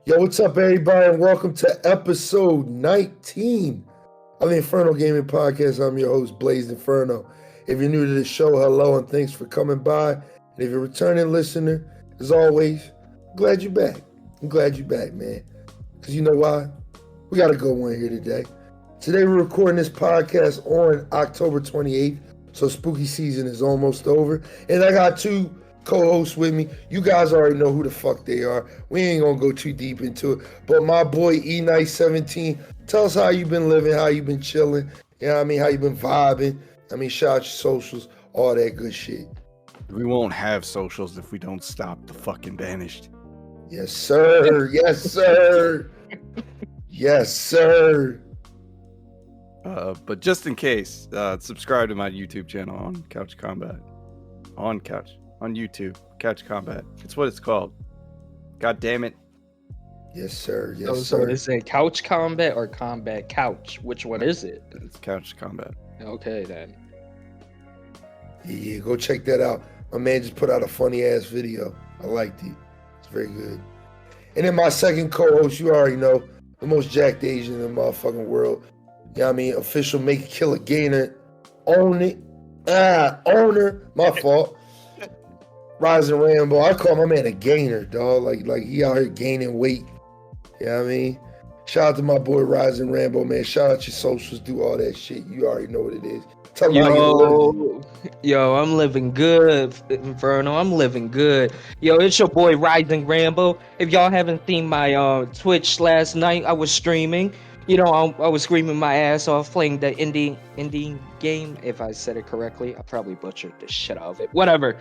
Yo, what's up, everybody, and welcome to episode 19 of the Infernal Gaming Podcast. I'm your host, Blaze Inferno. If you're new to the show, hello, and thanks for coming by. And if you're a returning listener, as always, I'm glad you're back. I'm glad you're back, man. Because you know why? We got a good one here today. Today, we're recording this podcast on October 28th, so spooky season is almost over. And I got two co-hosts with me. You guys already know who the fuck they are. We ain't gonna go too deep into it. But my boy EP.19, tell us how you been living, how you been chilling, you know what I mean, how you been vibing. I mean, shout out your socials, all that good shit. We won't have socials if we don't stop the fucking banished. Yes, sir. Yes, sir. Yes, sir. But just in case, subscribe to my YouTube channel on Couch Combat. On YouTube, Couch Combat. It's what it's called. God damn it. Yes, sir. Yes, So sir. is it Couch Combat or Combat Couch? Which one is it? It's Couch Combat. Okay, then. Yeah, go check that out. My man just put out a funny ass video. I liked it. It's very good. And then my second co-host, you already know, the most jacked Asian in the motherfucking world. You know what I mean? Official Make It Kill a Gainer. Own it. Owner. My fault. RiZiNG Rambo. I call my man a gainer, dog. Like he out here gaining weight. You know what I mean? Shout out to my boy RiZiNG Rambo, man. Shout out your socials, do all that shit. You already know what it is. Tell me how you living. Yo, I'm living good, Inferno. I'm living good. Yo, it's your boy RiZiNG Rambo. If y'all haven't seen my Twitch last night, I was streaming. You know, I was screaming my ass off playing the indie game. If I said it correctly, I probably butchered the shit out of it. Whatever.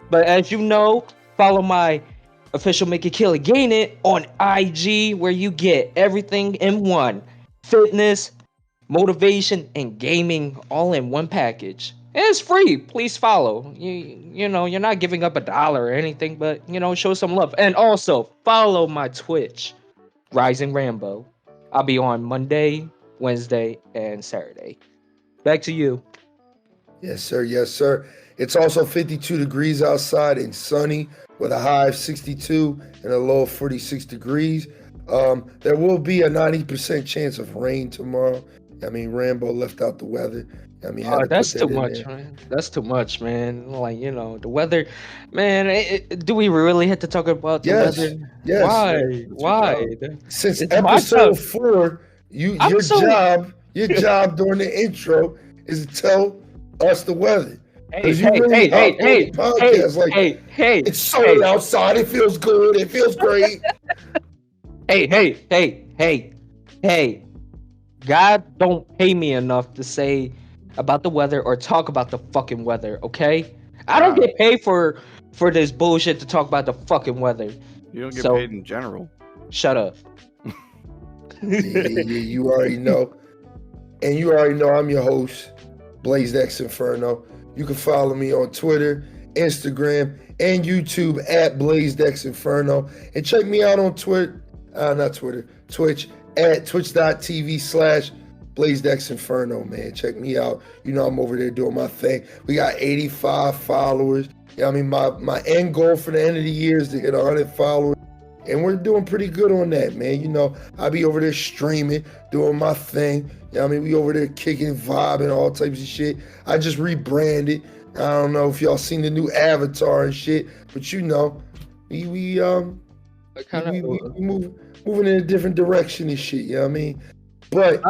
But as you know, follow my official Make It Kill It Gain It on IG, where you get everything in one: fitness, motivation, and gaming all in one package. And it's free. Please follow. You know, you're not giving up $1 or anything, but you know, show some love. And also follow my Twitch, RiZiNG Rambo. I'll be on Monday, Wednesday, and Saturday. Back to you. Yes, sir. Yes, sir. It's also 52 degrees outside and sunny with a high of 62 and a low of 46 degrees. There will be a 90% chance of rain tomorrow. I mean, Rambo left out the weather. I mean, that's too much, man. That's too much, man. Like, you know, the weather, man. Do we really have to talk about the weather? Yes. Why? Why? Since It's episode 4, your job during the intro is to tell us the weather. Hey, it's sunny outside. It feels good. It feels great. Hey. God don't pay me enough to say about the weather or talk about the fucking weather, okay? I don't get paid for this bullshit to talk about the fucking weather. You don't get paid in general. Shut up. Yeah, you already know. And you already know I'm your host, Blaze Inferno. You can follow me on Twitter, Instagram, and YouTube at Blaze Inferno. And check me out on Twitch at twitch.tv/Blaze Inferno, man. Check me out. You know I'm over there doing my thing. We got 85 followers. You know what I mean? My end goal for the end of the year is to get 100 followers. And we're doing pretty good on that, man. You know, I be over there streaming, doing my thing. You know what I mean? We over there kicking, vibing, all types of shit. I just rebranded. I don't know if y'all seen the new avatar and shit, but you know, we moving in a different direction and shit, you know what I mean? But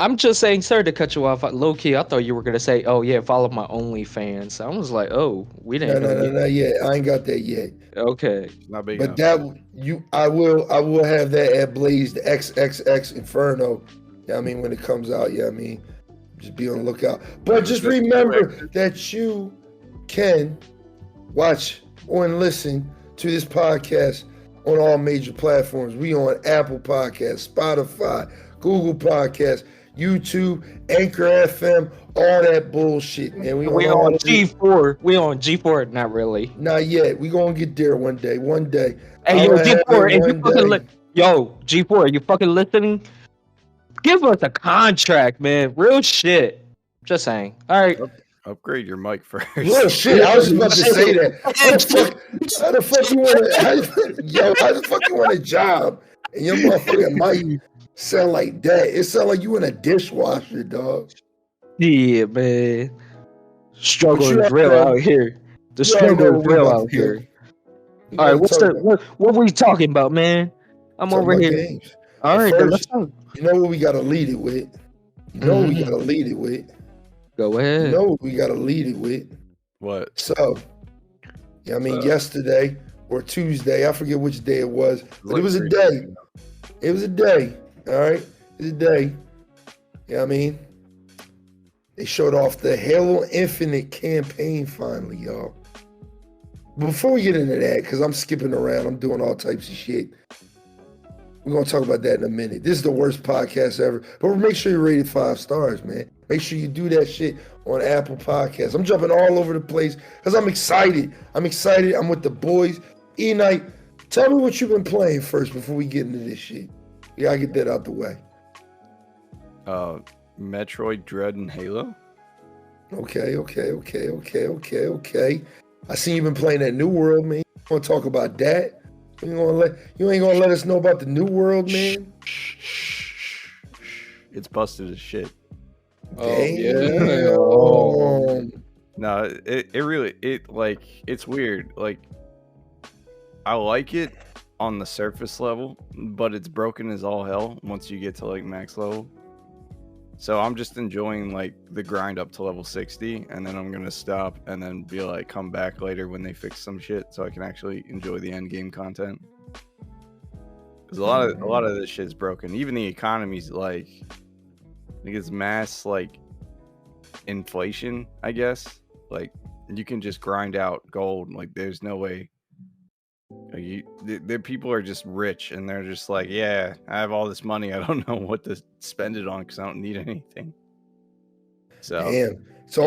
I'm just saying, sir, to cut you off, low key, I thought you were gonna say, "Oh yeah, follow my OnlyFans." I was like, "Oh, we didn't." No, yet. I ain't got that yet. Okay, not big but enough. I will have that at Blaze XXX Inferno. Yeah, I mean, when it comes out, yeah, I mean, just be on the lookout. But just remember that you can watch or listen to this podcast on all major platforms. We on Apple Podcasts, Spotify, Google Podcasts, YouTube, Anchor FM, all that bullshit, man. We on G4. We on G4. Not really. Not yet. We gonna get there one day. One day. Hey, yo, G4, if you fucking G4, you fucking listening? Give us a contract, man. Real shit. Just saying. All right. Upgrade your mic first. Real shit. I was just about to say that. How the fuck you want a job And your motherfucking mic sound like that. It sound like you in a dishwasher, dog. Yeah, man. But Struggle you is already real know, out here. The you already know struggle is what we real about to out do. here. We All right, about to talk about, what we talking about, man? I'm talking over about here. games. All But right, then let's first, talk. you know what we gotta lead it with? You know what we gotta lead it with? Go You ahead. know what we gotta lead it with? What? So, yeah, I mean, So- yesterday or Tuesday, I forget which day it was, but it was a 3 day. days ago. It was a day. All right, it was a day. Yeah, I mean, they showed off the Halo Infinite campaign finally, y'all. But before we get into that, because I'm skipping around, I'm doing all types of shit. We're gonna talk about that in a minute. This is the worst podcast ever. But make sure you rate it 5 stars, man. Make sure you do that shit on Apple Podcasts. I'm jumping all over the place because I'm excited. I'm with the boys. E-Night, tell me what you've been playing first before we get into this shit. We gotta get that out the way. Metroid Dread and Halo. Okay. I seen you been playing that New World, man. You wanna talk about that? You ain't gonna let us know about the New World, man? It's busted as shit. Oh, yeah. Damn. No, it's weird. Like, I like it on the surface level, but it's broken as all hell once you get to like max level. So I'm just enjoying like the grind up to level 60, and then I'm gonna stop and then be like, come back later when they fix some shit, so I can actually enjoy the end game content. Because a lot of this shit's broken. Even the economy's like, I think it's mass like inflation, I guess. Like, you can just grind out gold. Like, there's no way. Like, the people are just rich, and they're just like, yeah, I have all this money. I don't know what to spend it on because I don't need anything. So Damn. It's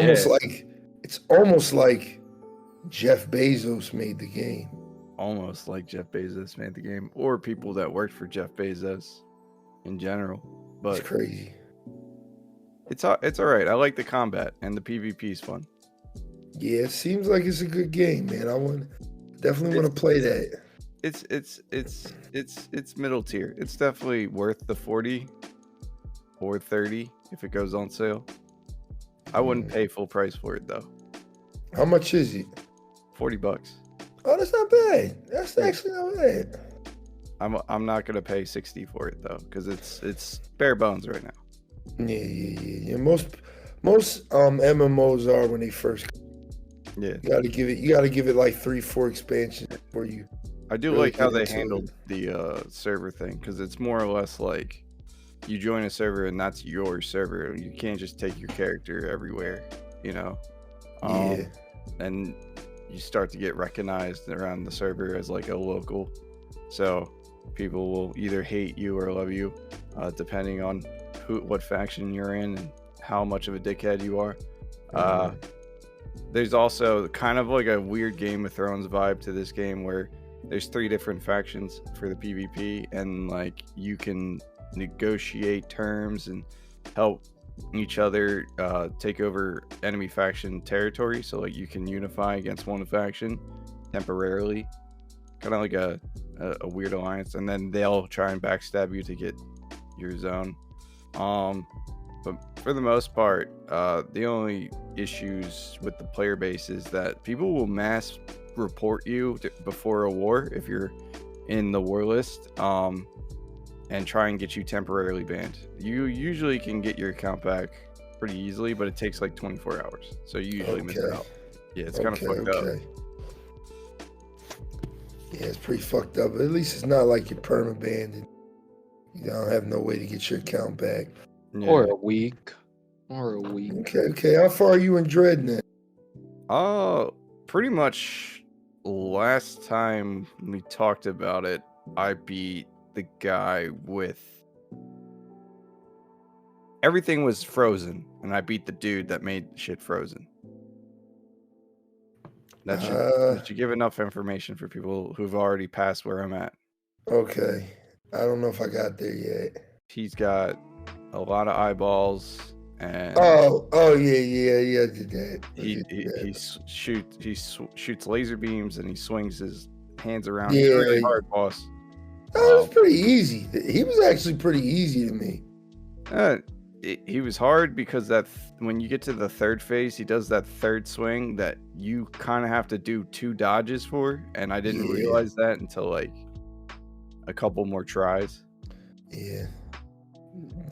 almost like Jeff Bezos made the game. almost like Jeff Bezos made the game, or people that worked for Jeff Bezos in general. But It's crazy. it's all right. I like the combat, and the PvP is fun. Yeah, it seems like it's a good game, man. Definitely want to play that. It's middle tier. It's definitely worth the 40 or 30 if it goes on sale. I wouldn't pay full price for it though. How much is it? $40. Oh, that's not bad. That's actually not bad. I'm not gonna pay 60 for it though, because it's bare bones right now. Yeah. Most MMOs are when they first. Yeah, You gotta give it like 3-4 expansions before you. I do really like how get they into handled the server thing, because it's more or less like you join a server and that's your server. You can't just take your character everywhere, you know. Yeah. And you start to get recognized around the server as like a local, so people will either hate you or love you, depending on what faction you're in and how much of a dickhead you are. There's also kind of like a weird Game of Thrones vibe to this game, where there's 3 different factions for the PvP, and like you can negotiate terms and help each other take over enemy faction territory. So like you can unify against one faction temporarily, kind of like a weird alliance, and then they'll try and backstab you to get your zone. But for the most part, the only issues with the player base is that people will mass report you before a war if you're in the war list, and try and get you temporarily banned. You usually can get your account back pretty easily, but it takes like 24 hours, so you usually miss out. Yeah, it's kind of fucked up. Yeah, it's pretty fucked up. But at least it's not like you're perma-banned and you don't have no way to get your account back. Yeah. Or a week. Okay. How far are you in Dread now? Pretty much last time we talked about it, I beat the guy with everything was frozen, and I beat the dude that made shit frozen. That should give enough information for people who've already passed where I'm at. Okay. I don't know if I got there yet. He's got a lot of eyeballs, and Oh yeah, I did that. he shoots laser beams, and he swings his hands around. Yeah. He's really hard, boss. That was pretty easy. He was actually pretty easy to me. He was hard because when you get to the third phase, he does that third swing that you kind of have to do 2 dodges for, and I didn't realize that until like a couple more tries. Yeah.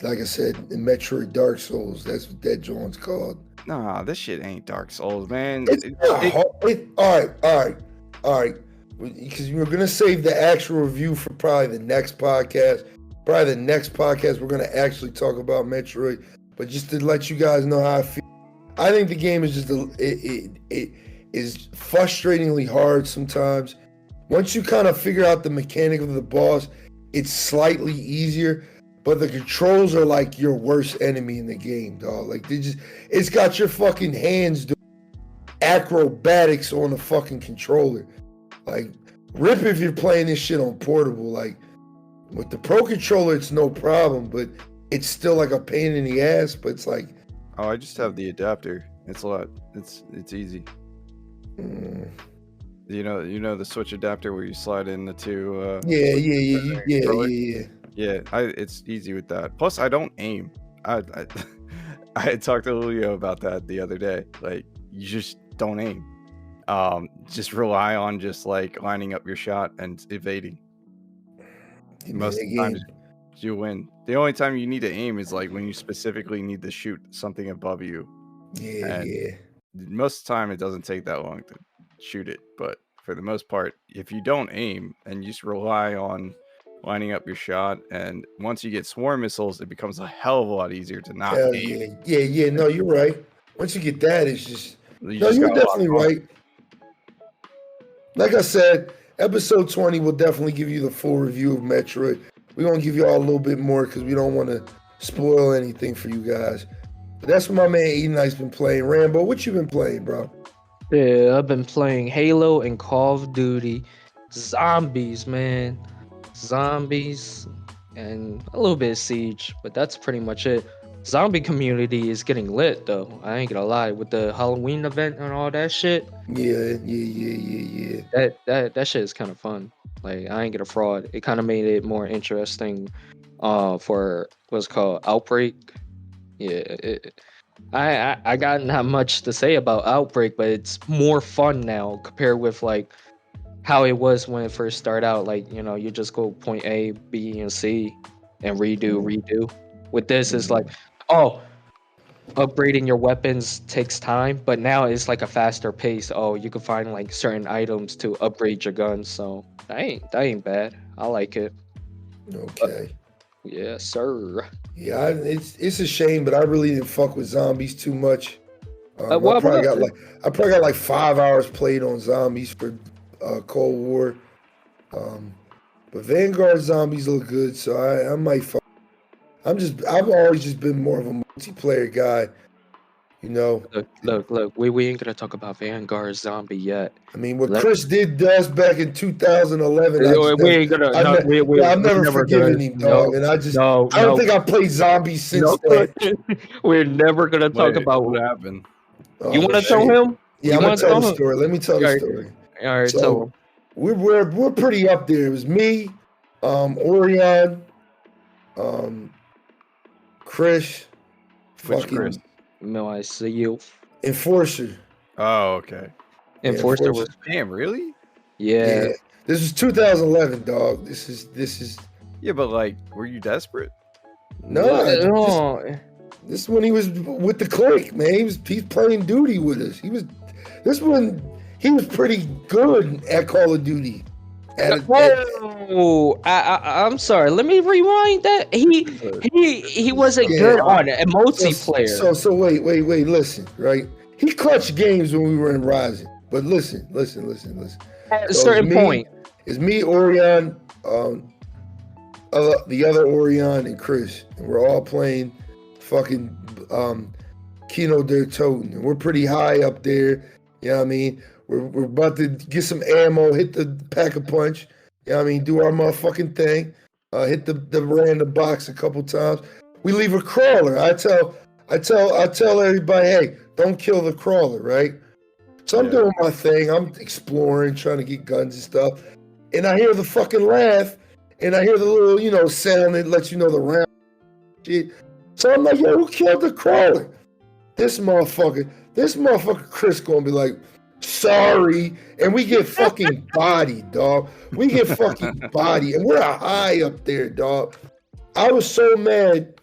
Like I said, in Metroid Dark Souls, that's what that joint's called. Nah, this shit ain't Dark Souls, man. All right. Because we're going to save the actual review for probably the next podcast. Probably the next podcast, we're going to actually talk about Metroid. But just to let you guys know how I feel, I think the game is just, it is frustratingly hard sometimes. Once you kind of figure out the mechanic of the boss, it's slightly easier. But the controls are like your worst enemy in the game, dog. Like it's got your fucking hands doing acrobatics on the fucking controller. Like, rip if you're playing this shit on portable. Like, with the Pro Controller, it's no problem, but it's still like a pain in the ass. But it's like, oh, I just have the adapter. It's easy. You know the Switch adapter where you slide in the 2. Yeah, it's easy with that. Plus, I don't aim. I had talked to Julio about that the other day. Like, you just don't aim. Just rely on just like lining up your shot and evading. Most of the time, you win. The only time you need to aim is like when you specifically need to shoot something above you. Yeah. Most of the time, it doesn't take that long to shoot it. But for the most part, if you don't aim and you just rely on lining up your shot, and once you get swarm missiles, it becomes a hell of a lot easier to not aim. Yeah. No, you're right. Once you get that, it's just you're definitely right. Like I said, episode 20 will definitely give you the full review of Metroid. We're gonna give you all a little bit more because we don't want to spoil anything for you guys. But that's what my man Eknight's been playing. Rambo, what you been playing, bro? Yeah, I've been playing Halo and Call of Duty. Zombies, man. Zombies and a little bit of Siege, but that's pretty much it. Zombie community is getting lit though. I ain't gonna lie, with the Halloween event and all that shit. Yeah. That shit is kind of fun. Like, I ain't gonna fraud. It kind of made it more interesting for what's called Outbreak. Yeah, I got not much to say about Outbreak, but it's more fun now compared with like how it was when it first started out. Like, you just go point A, B, and C and redo. With this, it's like, upgrading your weapons takes time, but now it's like a faster pace. You can find like certain items to upgrade your guns. So that ain't bad. I like it. Okay. Yes, sir. Yeah, it's a shame, but I really didn't fuck with zombies too much. I probably got like 5 hours played on zombies for Cold War. But Vanguard zombies look good, so I might fuck. I've always just been more of a multiplayer guy, Look, we ain't gonna talk about Vanguard Zombie yet. I mean, what Chris did to us back in 2011, I'm never forgiving him, dog. And I don't think I played zombies since then. We're never gonna talk about what happened. You want to tell him? Yeah, I'm gonna tell the story. Let me tell the story. All right, tell him. We're pretty up there. It was me, Orion, Chris, Chris? No, I see you. Enforcer. Oh, okay. Enforcer was. Damn, really? Yeah. This is 2011, dog. This is. Yeah, but like, were you desperate? No. This is when he was with the clique, man. He's playing duty with us. This one, he was pretty good at Call of Duty. I'm sorry. Let me rewind that. He wasn't good on a multiplayer. So wait. Listen, right? He clutched games when we were in RiZiNG. But listen. At a certain point, it's me, Orion, the other Orion, and Chris, and we're all playing fucking Kino der Toten, and we're pretty high up there. You know what I mean? We're about to get some ammo, hit the pack-a-punch. You know what I mean? Do our motherfucking thing. Hit the random box a couple times. We leave a crawler. I tell everybody, hey, don't kill the crawler, right? So I'm doing my thing. I'm exploring, trying to get guns and stuff. And I hear the fucking laugh, and I hear the little, sound that lets you know the round shit. So I'm like, yo, who killed the crawler? This motherfucker Chris gonna be like, sorry, and we get fucking bodied, dog. We get fucking bodied, and we're high up there, dog. I was so mad.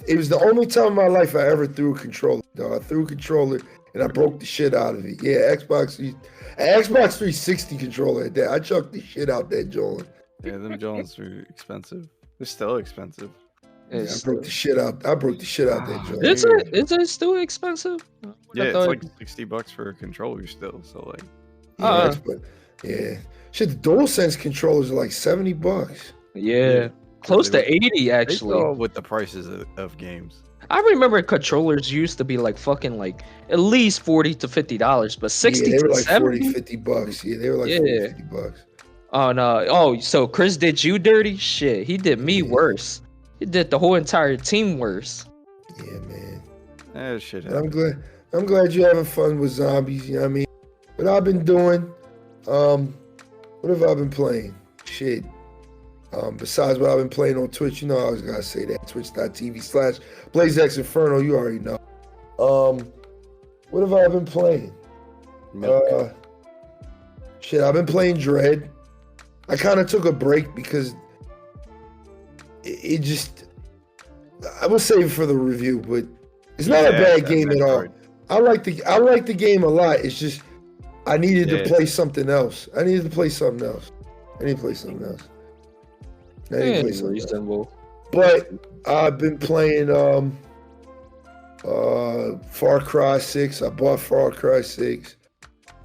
It was the only time in my life I ever threw a controller, dog. I threw a controller and I broke the shit out of it. Yeah, Xbox 360 controller at that. I chucked the shit out that joint. Yeah, them Jones are expensive. They're still expensive. Yeah, I broke the shit out that joint. Is it still expensive? Yeah, it's like $60 for a controller still. So like, shit. The DualSense controllers are like $70. Yeah, close to 80 actually. With the prices of games. I remember controllers used to be like fucking like at least $40 to $50, but 60 they were to like 70? $40-50. Yeah, they were like $40-50. Oh no! Oh, so Chris did you dirty? Shit, he did me worse. He did the whole entire team worse. Yeah, man. That shit. I'm glad you're having fun with zombies. You know what I mean? What I've been doing, what have I been playing? Shit. Besides what I've been playing on Twitch, I always gotta say that. Twitch.tv/BlazeXinferno, you already know. What have I been playing? Shit, I've been playing Dread. I kind of took a break because it just, I will save it for the review, but it's not a bad game at all. I like the game a lot. It's just I needed to play something else. Reasonable. But I've been playing Far Cry 6. I bought Far Cry 6.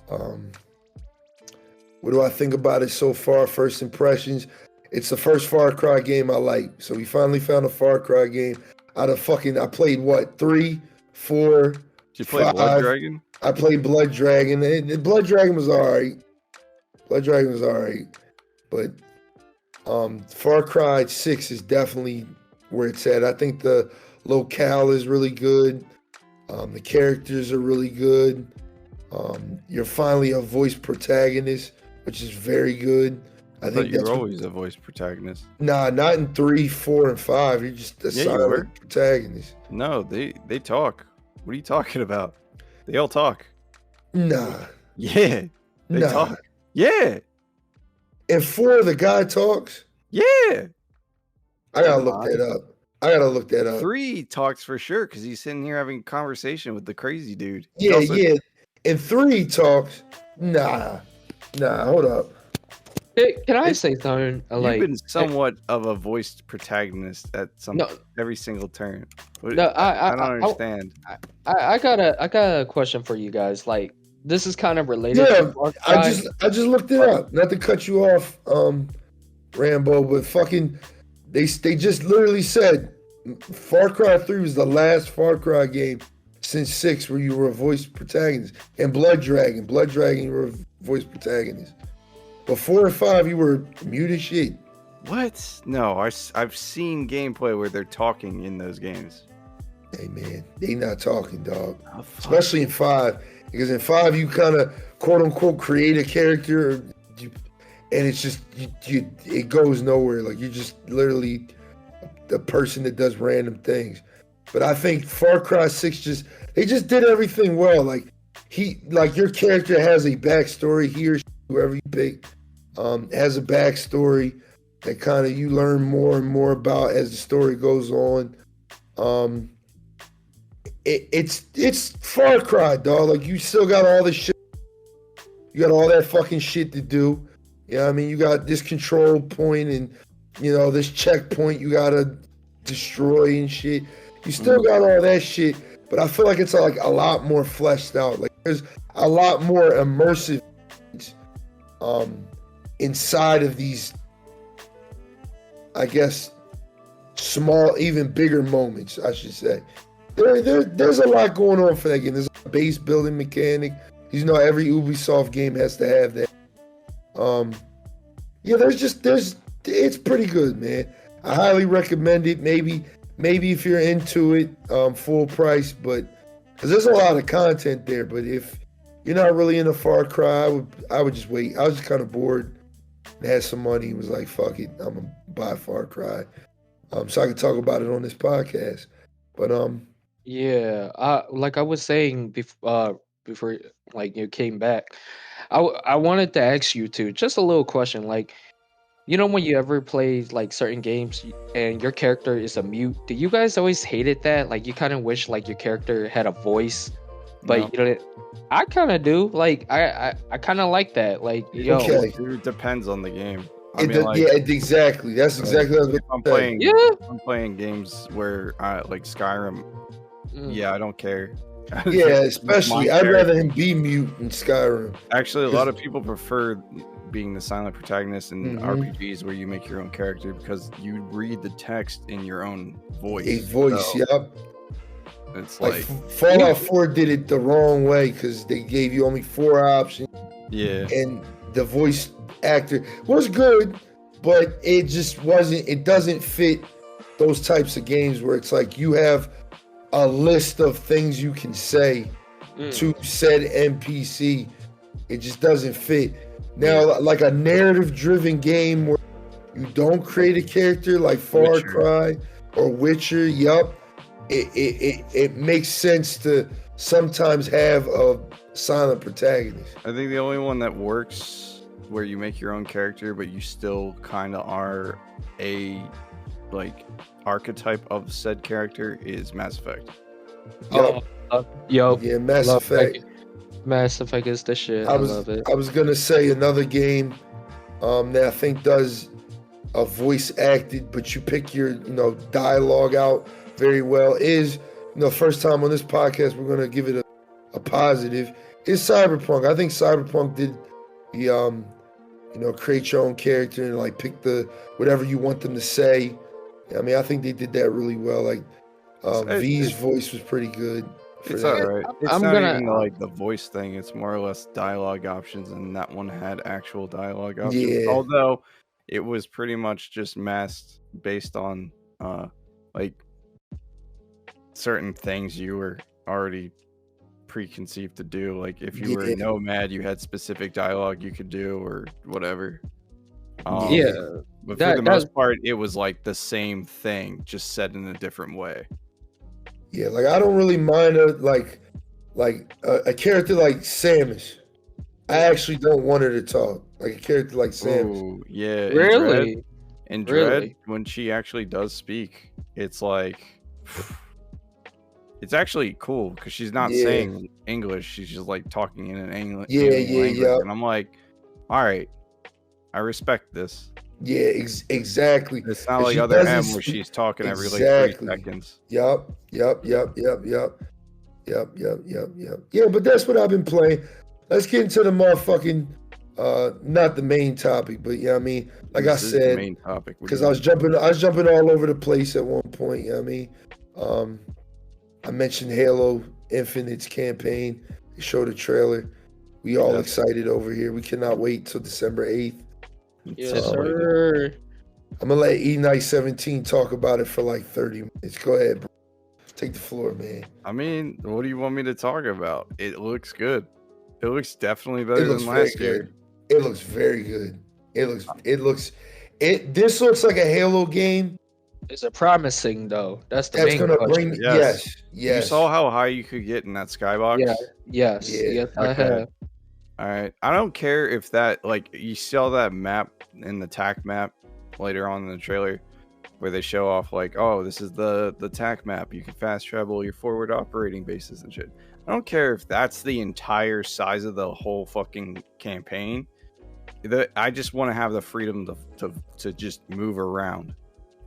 What do I think about it so far? First impressions. It's the first Far Cry game I like. So we finally found a Far Cry game. I played what, 3, 4, Did you play 5. Blood Dragon? I played Blood Dragon. Blood Dragon was alright. But Far Cry 6 is definitely where it's at. I think the locale is really good. The characters are really good. You're finally a voice protagonist, which is very good. I think you're always a voice protagonist. Nah, not in 3, 4, and 5. You're just a silent protagonist. No, they talk. What are you talking about? They all talk. Nah. Yeah. They talk. Yeah. In 4, the guy talks? Yeah. I gotta look that up. 3 talks for sure because he's sitting here having a conversation with the crazy dude. Yeah. In 3 talks. Nah, hold up. Hey, can I say something? You've been somewhat of a voiced protagonist at every single turn. No, I don't understand. I got a question for you guys. Like, this is kind of related. Yeah, I just looked it up. Not to cut you off, Rambo, but fucking, they just literally said Far Cry 3 was the last Far Cry game since 6 where you were a voice protagonist, and Blood Dragon, you were a voice protagonist. But 4 and 5, you were mute as shit. What? No, I've seen gameplay where they're talking in those games. Hey man, they not talking, dog. Especially in 5, because in 5 you kind of quote unquote create a character, and it's just it goes nowhere. Like you're just literally the person that does random things. But I think Far Cry 6 they just did everything well. Like your character has a backstory. He or she, whoever you pick, has a backstory that kind of you learn more and more about as the story goes on. It's Far Cry, dog. Like you still got all this shit. You got all that fucking shit to do. You know what I mean? You got this control point and this checkpoint you gotta destroy and shit. You still got all that shit, but I feel like it's like a lot more fleshed out. Like there's a lot more immersive inside of these, I guess, small, even bigger moments, I should say. There's a lot going on for that game. There's a base building mechanic. Every Ubisoft game has to have that. It's pretty good, man. I highly recommend it. Maybe if you're into it, full price, but because there's a lot of content there. But if you're not really into Far Cry, I would just wait. I was just kind of bored. had some money, and was like, "Fuck it, I'm gonna buy Far Cry," so I could talk about it on this podcast. But Yeah, like I was saying before like you came back, I wanted to ask you too, just a little question, like when you ever play like certain games and your character is a mute, do you guys always hated that? Like you kind of wish like your character had a voice, No. but I kind of do. Like I kind of like that. Like okay, It depends on the game. yeah, exactly. That's exactly what I was if I'm gonna say. playing, Yeah. if I'm playing games where like Skyrim. Mm. Yeah, I don't care. Yeah, Just especially my I'd rather character. him be mute in Skyrim. Actually, a lot of people prefer being the silent protagonist in Mhm. RPGs where you make your own character because you read the text in your own voice. A voice, So yep. it's Like like, Fallout 4 did it the wrong way because they gave you only 4 options, yeah, and the voice actor was good, but it just wasn't. It doesn't fit those types of games where it's like you have a list of things you can say to said NPC. It just doesn't fit. Now, like a narrative-driven game where you don't create a character like Far Witcher. Cry or Witcher, it makes sense to sometimes have a silent protagonist. I think the only one that works where you make your own character, but you still kind of are a like archetype of said character is Mass Effect. Yup. Yo, Yeah, Mass love Effect. Mass Effect is the shit. I love it. I was gonna say another game that I think does a voice acted, but you pick your dialogue out very well. Is first time on this podcast we're gonna give it a positive. Is Cyberpunk. I think Cyberpunk did the create your own character and like pick the whatever you want them to say. I mean, I think they did that really well. Like V's voice was pretty good. It's that. all right. It's I'm not gonna- even like the voice thing. It's more or less dialogue options, and that one had actual dialogue options. Yeah. Although it was pretty much just masked based on like certain things you were already preconceived to do. Like if you were a Yeah. nomad, you had specific dialogue you could do or whatever. Yeah, But that- for the most part, it was like the same thing, just said in a different way. Yeah, like I don't really mind a character like Samus. I actually don't want her to talk. Like a character like Samus. Ooh, yeah. really? In Dread, Really? when she actually does speak, it's like it's actually cool because she's not Yeah. saying English; she's just like talking in an English Yeah, language, yeah. and I'm like, all right, I respect this. Yeah, exactly. It's not If like she other M doesn't where speak- she's talking every like Exactly. 3 seconds. Yup. Yeah, but that's what I've been playing. Let's get into the motherfucking not the main topic, but yeah, I mean, like This I is the said, main topic because I was jumping all over the place at one point. You know what I mean? I mentioned Halo Infinite's campaign. They showed a trailer. We all Yes. excited over here. We cannot wait till December 8th. Yes, So, sir. I'm gonna let E.1917 talk about it for like 30 minutes. Go ahead, bro. Take the floor, man. I mean, what do you want me to talk about? It looks good. It looks definitely It better looks than very last year. good. It looks very good. This looks like a Halo game Is it promising though? That's the that's main gonna question. bring Yes. yes. You saw how high you could get in that skybox? Yeah. Yes. Yeah, Yes, I okay. have. All right. I don't care if that, like, you saw that map in the TAC map later on in the trailer where they show off, like, oh, this is the TAC map. You can fast travel your forward operating bases and shit. I don't care if that's the entire size of the whole fucking campaign. I just want to have the freedom to just move around.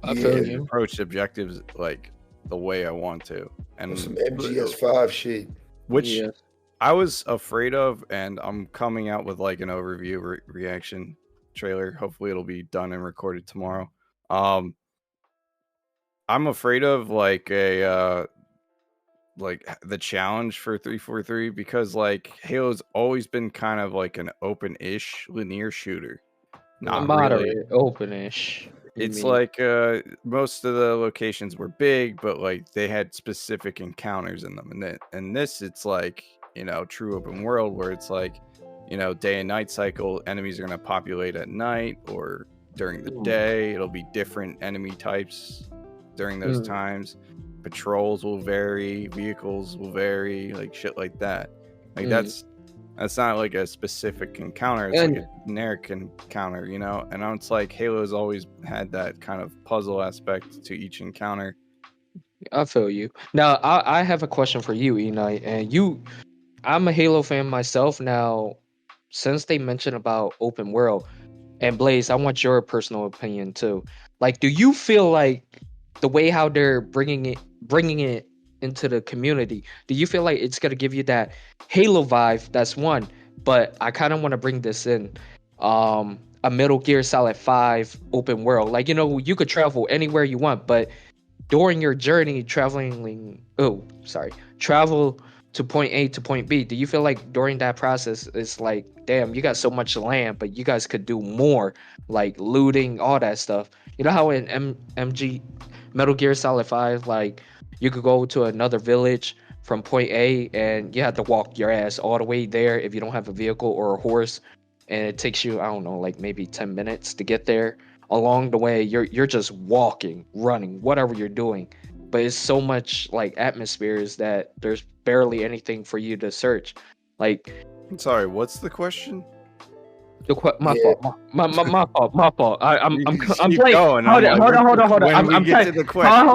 I feel Yeah. you. Approach objectives like the way I want to. And Some MGS5 shit. which Yeah. I was afraid of, and I'm coming out with like an overview reaction trailer. Hopefully it'll be done and recorded tomorrow. I'm afraid of like the challenge for 343 because like Halo's always been kind of like an open-ish linear shooter. Not moderate, really. openish. you It's mean. like most of the locations were big, but like they had specific encounters in them. And this, it's like, true open world where it's like day and night cycle. Enemies are going to populate at night or during the day. It'll be different enemy types during those times. Patrols will vary, vehicles will vary, like shit like that. Like that's not like a specific encounter. It's like a generic encounter, And it's like Halo's always had that kind of puzzle aspect to each encounter. I feel you. Now, I have a question for you, Enite, and I'm a Halo fan myself. Now, since they mentioned about open world, and Blaze, I want your personal opinion too. Like, do you feel like the way how they're bringing it into the community, do you feel like it's gonna give you that Halo vibe? That's one, but I kind of want to bring this in, a Metal Gear Solid 5 open world. Like, you could travel anywhere you want, but during your journey travel to point A to point B, do you feel like during that process it's like, damn, you got so much land, but you guys could do more, like looting, all that stuff? You know how in Metal Gear Solid 5, like, you could go to another village from point A and you have to walk your ass all the way there if you don't have a vehicle or a horse, and it takes you, I don't know, like maybe 10 minutes to get there. Along the way, you're just walking, running, whatever you're doing. But it's so much like atmospheres that there's barely anything for you to search. Like, I'm sorry, what's the question? fault. My fault. I'm playing. Going. Hold on. I'm get to the question.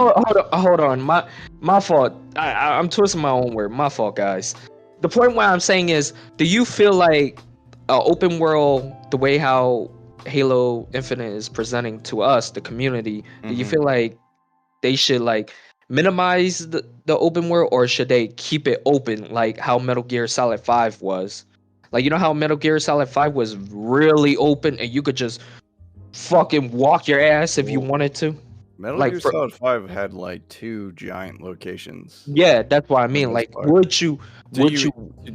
Hold on. My fault. I'm twisting my own word. My fault, guys. The point why I'm saying is, do you feel like open world, the way how Halo Infinite is presenting to us, the community, do you feel like they should like minimize the open world, or should they keep it open like how Metal Gear Solid 5 was? Like, how Metal Gear Solid 5 was really open and you could just fucking walk your ass if you wanted to? Metal Gear Solid 5 had like 2 giant locations. Yeah, that's what I mean. Like, do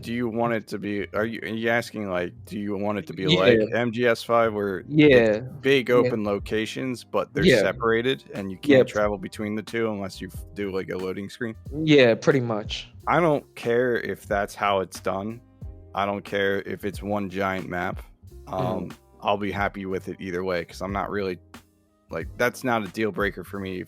you want it to be? Are you asking like, do you want it to be like MGS5, where it's big open locations, but they're separated and you can't travel between the two unless you do like a loading screen? Yeah, pretty much. I don't care if that's how it's done. I don't care if it's one giant map. I'll be happy with it either way, because I'm not really like, that's not a deal breaker for me.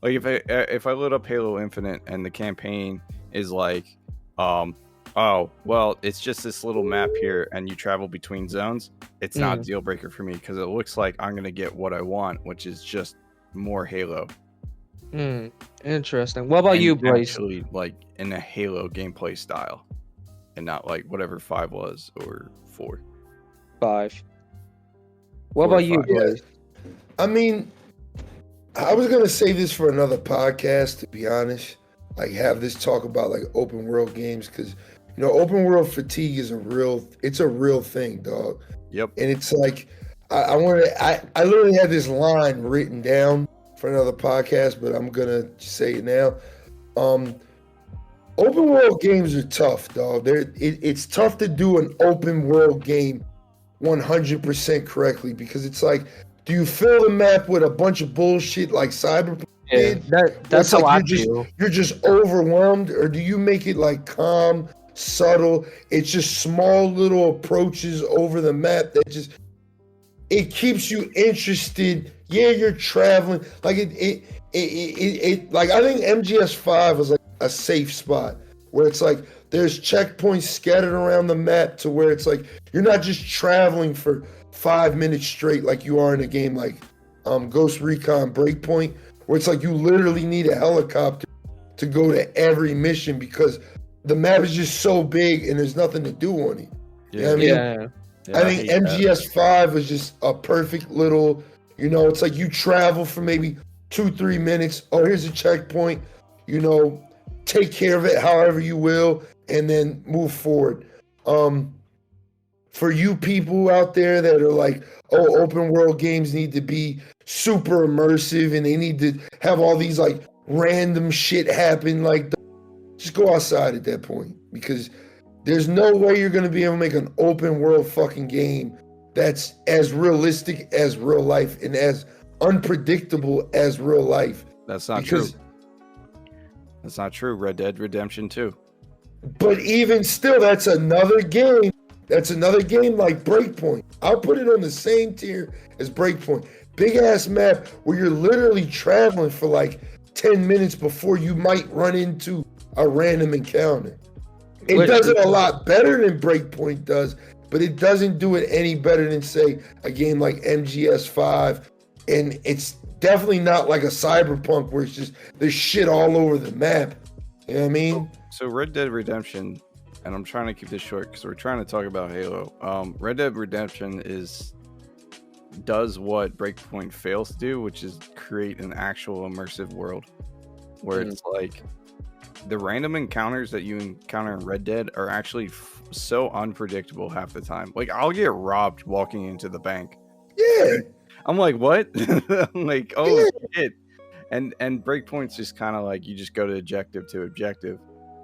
If I load up Halo Infinite and the campaign is like, it's just this little map here and you travel between zones, it's not a deal breaker for me, because it looks like I'm gonna get what I want, which is just more Halo. Interesting. What about you, Blaze? Actually, like in a Halo gameplay style, and not like whatever 5 was or 4. 5. What about you, Blaze? I mean, I was gonna save this for another podcast, to be honest. Like, have this talk about like open world games, because open world fatigue is a real thing, dog. Yep. And it's like, I literally had this line written down for another podcast, but I'm gonna say it now. Open world games are tough, dog. It's tough to do an open world game 100% correctly, because it's like, do you fill the map with a bunch of bullshit like Cyberpunk? Yeah, that's how I feel. You're just overwhelmed, or do you make it like calm, subtle? It's just small little approaches over the map that it keeps you interested. Yeah, you're traveling. Like it like, I think MGS5 was like a safe spot where it's like there's checkpoints scattered around the map, to where it's like you're not just traveling for 5 minutes straight like you are in a game like Ghost Recon Breakpoint, where it's like you literally need a helicopter to go to every mission, because the map is just so big and there's nothing to do on it. You know what I mean? I think MGS5 was just a perfect little, it's like you travel for maybe 2-3 minutes. Oh, here's a checkpoint, take care of it however you will, and then move forward. For you people out there that are like, oh, open world games need to be super immersive and they need to have all these like random shit happen, like, just go outside at that point, because there's no way you're going to be able to make an open world fucking game that's as realistic as real life and as unpredictable as real life. That's not true. That's not true. Red Dead Redemption 2. But even still, that's another game That's another game like Breakpoint. I'll put it on the same tier as Breakpoint. Big ass map where you're literally traveling for like 10 minutes before you might run into a random encounter. It does it a lot better than Breakpoint does, but it doesn't do it any better than, say, a game like MGS5. And it's definitely not like a Cyberpunk where it's just there's shit all over the map. You know what I mean? So Red Dead Redemption, and I'm trying to keep this short because we're trying to talk about Halo. Red Dead Redemption does what Breakpoint fails to do, which is create an actual immersive world where it's like the random encounters that you encounter in Red Dead are actually so unpredictable half the time. Like, I'll get robbed walking into the bank. Yeah. I'm like, what? I'm like, oh shit. And Breakpoint's just kind of like you just go to objective to objective.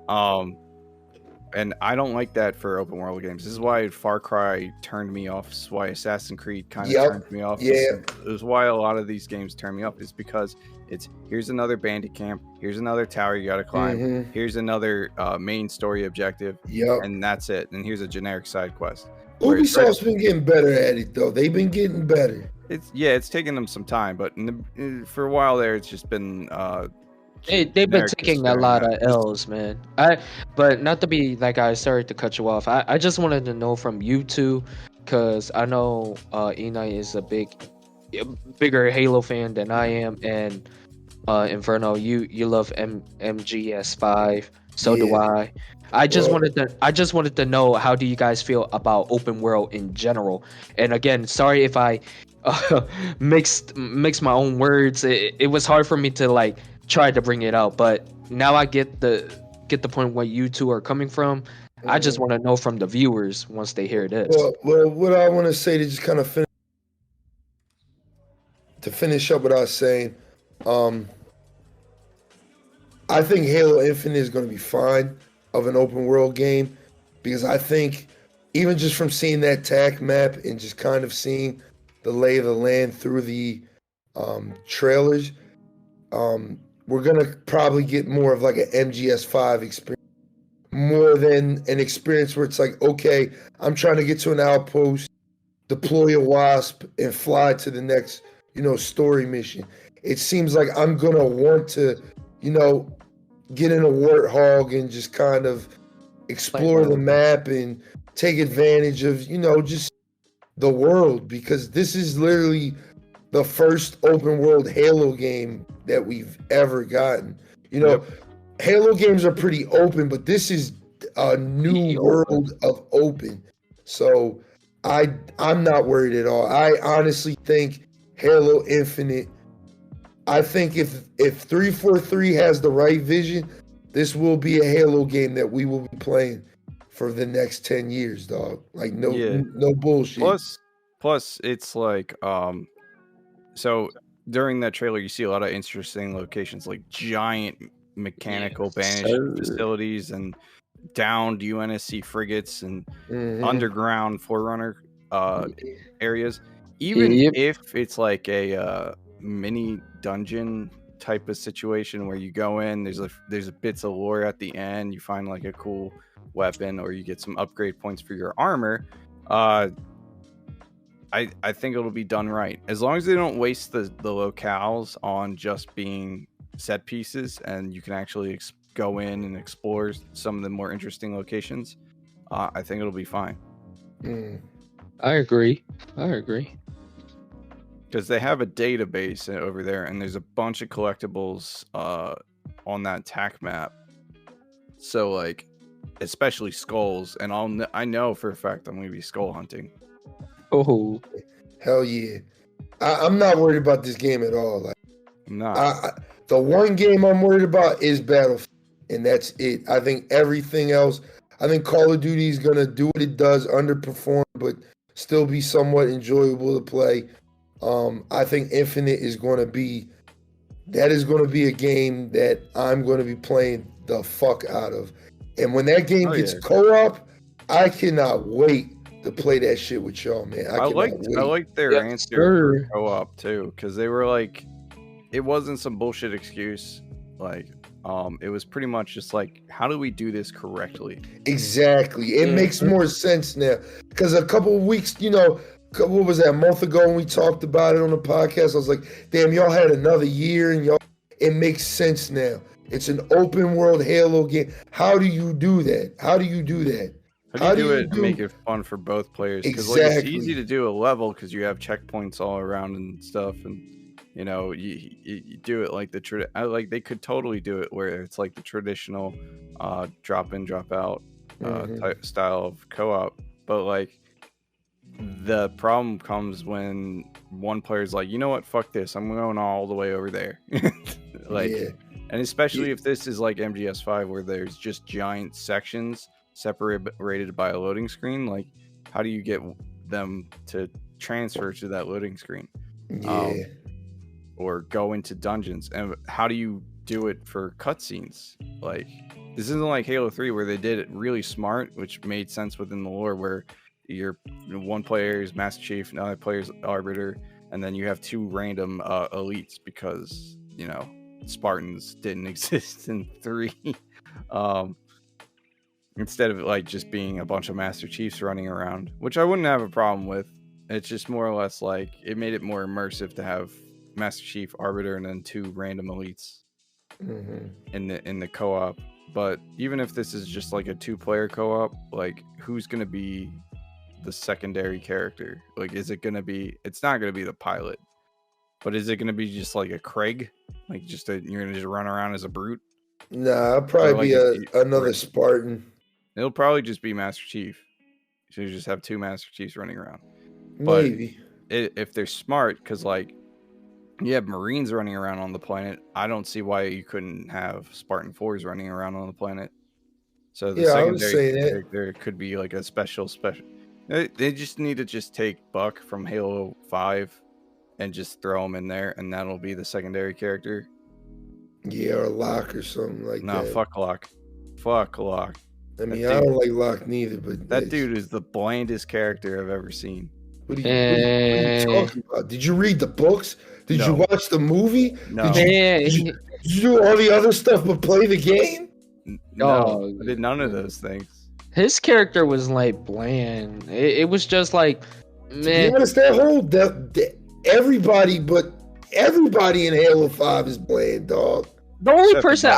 And I don't like that for open world games. This is why Far Cry turned me off. This is why Assassin's Creed kind of turned me off. Yeah. This is why a lot of these games turn me off. Is because it's here's another bandit camp, here's another tower you got to climb, here's another main story objective, and that's it. And here's a generic side quest. Ubisoft's been getting better at it though. They've been getting better. It's taken them some time, but for a while there, it's just been. They've been taking a lot of L's, man. But not to be that guy, sorry to cut you off. I just wanted to know from you two, because I know Eknight is a bigger Halo fan than I am, and Inferno, you love MGS5, so do I. I just wanted to know, how do you guys feel about open world in general? And again, sorry if I mixed my own words. It was hard for me to like try to bring it out, but now I get the point where you two are coming from. I just want to know from the viewers once they hear this. Well, what I want to say to just kind of finish up what I was saying, I think Halo Infinite is going to be fine of an open world game, because I think even just from seeing that TAC map and just kind of seeing the lay of the land through the trailers, we're going to probably get more of like an MGS5 experience, more than an experience where it's like, okay, I'm trying to get to an outpost, deploy a wasp, and fly to the next, story mission. It seems like I'm going to want to, get in a warthog and just kind of explore the map and take advantage of, just the world, because this is literally the first open world Halo game that we've ever gotten. Halo games are pretty open, but this is a new world of open. So I'm not worried at all. I honestly think Halo Infinite, I think if 343 has the right vision, this will be a Halo game that we will be playing for the next 10 years, dog. Like no bullshit. Plus it's like so during that trailer you see a lot of interesting locations, like giant mechanical banishment facilities and downed UNSC frigates and underground Forerunner areas. Even if it's like a mini dungeon type of situation where you go in, there's a bits of lore at the end, you find like a cool weapon or you get some upgrade points for your armor. I think it'll be done right, as long as they don't waste the locales on just being set pieces and you can actually go in and explore some of the more interesting locations. I think it'll be fine. I agree because they have a database over there and there's a bunch of collectibles on that TAC map, so like especially skulls, and I know for a fact I'm gonna be skull hunting. Oh hell yeah. I'm not worried about this game at all. Like, the one game I'm worried about is Battlefield, and that's it. I think everything else, I think Call of Duty is gonna do what it does, underperform, but still be somewhat enjoyable to play. I think Infinite is going to be a game that I'm going to be playing the fuck out of. And when that game gets co-op, I cannot wait to play that shit with y'all, man. I liked their answer for co-op too, because they were like, it wasn't some bullshit excuse. Like, it was pretty much just like, how do we do this correctly? Exactly. It makes more sense now. Because a couple of weeks, what was that, a month ago when we talked about it on the podcast, I was like, damn, y'all had another year and it makes sense now. It's an open world Halo game. How do you do that? How do you do that? How do you do it and make it fun for both players? Because Exactly. it's easy to do a level because you have checkpoints all around and stuff, and you do it like they could totally do it where it's like the traditional drop in, drop out type style of co-op. But like the problem comes when one player's like, you know what, fuck this, I'm going all the way over there. And especially if this is like MGS5 where there's just giant sections separated by a loading screen, like how do you get them to transfer to that loading screen or go into dungeons, and how do you do it for cutscenes? Like this isn't like Halo 3 where they did it really smart, which made sense within the lore, where one player is Master Chief, another player is Arbiter, and then you have two random elites because Spartans didn't exist in 3. Instead of like just being a bunch of Master Chiefs running around, which I wouldn't have a problem with. It's just more or less like it made it more immersive to have Master Chief, Arbiter, and then two random elites in the co-op. But even if this is just like a 2-player co-op, like who's gonna be the secondary character? Like, is it gonna be? It's not gonna be the pilot, but is it gonna be just like a Craig? Like you're gonna just run around as a brute? Nah, it'll probably be another Spartan. It'll probably just be Master Chief. So you just have two Master Chiefs running around. Maybe. But if they're smart, because like you have Marines running around on the planet, I don't see why you couldn't have Spartan 4s running around on the planet. So the secondary character could be like a special. They just need to just take Buck from Halo 5 and just throw him in there, and that'll be the secondary character. Yeah, or Locke or something like that. No, fuck Locke. Fuck Locke. I mean, I don't like Locke neither, but that dude is the blandest character I've ever seen. What are you talking about? Did you read the books? Did you watch the movie? No. Did you do all the other stuff but play the game? No, I did none of those things. His character was like bland. It was just like, man. To be honest, that whole everybody in Halo 5 is bland, dog. The only person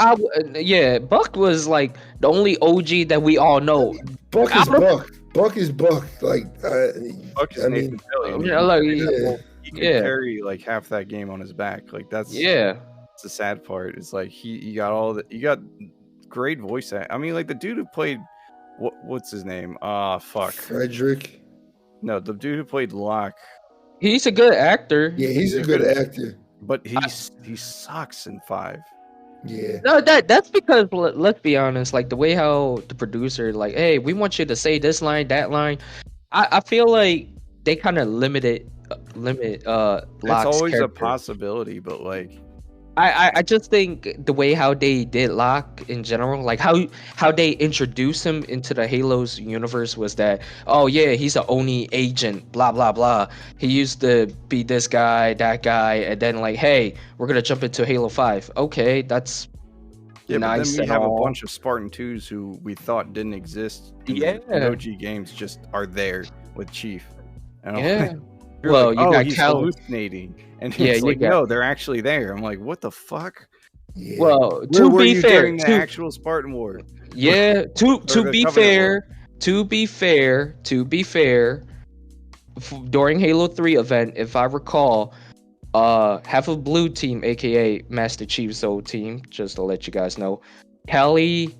Buck was like the only OG that we all know. Buck is Buck. Buck is Buck. Like, Buck is Nathan Fillion. He can carry like half that game on his back. Like that's the sad part. It's like you got great voice act. I mean, like the dude who played what's his name? Fuck. Frederick. No, the dude who played Locke. He's a good actor. Yeah, he's a good actor. But he sucks in 5. Yeah. No, that's because let's be honest, like the way how the producer like, hey, we want you to say this line, that line. I feel like they kind of limit Locke's It's always character. a possibility, but like I just think the way how they did Locke in general, like how they introduced him into the Halo's universe was that, oh yeah, he's an Oni agent, blah blah blah. He used to be this guy, that guy, and then like, hey, we're gonna jump into Halo 5. Okay, that's nice. But then we have all. a bunch of Spartan 2s who we thought didn't exist in the OG games just are there with Chief. And well, like, you got he's hallucinating. And it's like, no, they're actually there. I'm like, what the fuck? Yeah. Well, Where to were be you fair, during the actual Spartan War. Yeah, to be fair, during Halo 3 event, if I recall, half of Blue Team, aka Master Chief's old team, just to let you guys know, Kelly,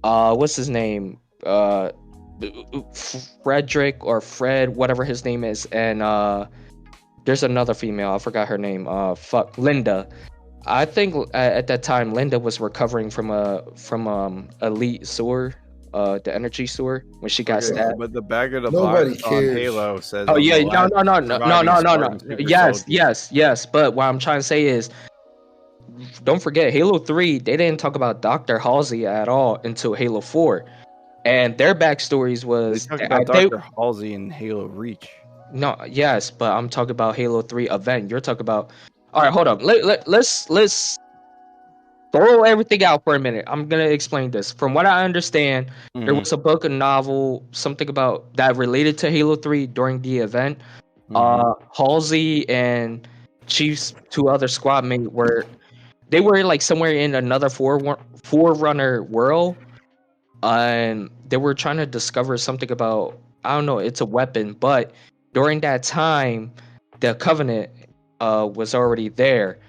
what's his name? Frederick or Fred, whatever his name is, and there's another female, I forgot her name. Linda. I think at that time Linda was recovering from elite sewer, the energy sewer, when she got stabbed. But the bag of the Nobody box on cares. Halo says, oh yeah, no. Yes. But what I'm trying to say is, don't forget Halo 3. They didn't talk about Dr. Halsey at all until Halo 4, and their backstories was they talked about Dr. Halsey in Halo Reach. No, yes, but I'm talking about Halo 3 event. You're talking about. All right, hold up. Let's throw everything out for a minute. I'm gonna explain this. From what I understand, there was a book, a novel, something about that related to Halo 3 during the event. Halsey and Chief's two other squad mates were like somewhere in another forerunner world, and they were trying to discover something about, I don't know, it's a weapon, but during that time, the Covenant was already there,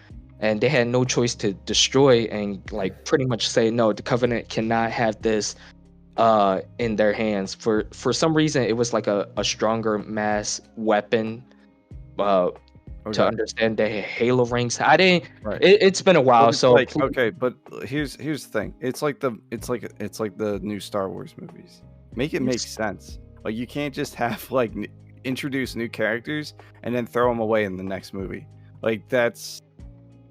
and they had no choice to destroy and like pretty much say no, the Covenant cannot have this in their hands. For some reason, it was like a stronger mass weapon. To understand the Halo ranks, I didn't. Right. It's been a while, Well, so like, okay, but here's the thing. It's like the new Star Wars movies. Make it make sense. Like, you can't just have like introduce new characters and then throw them away in the next movie. Like, that's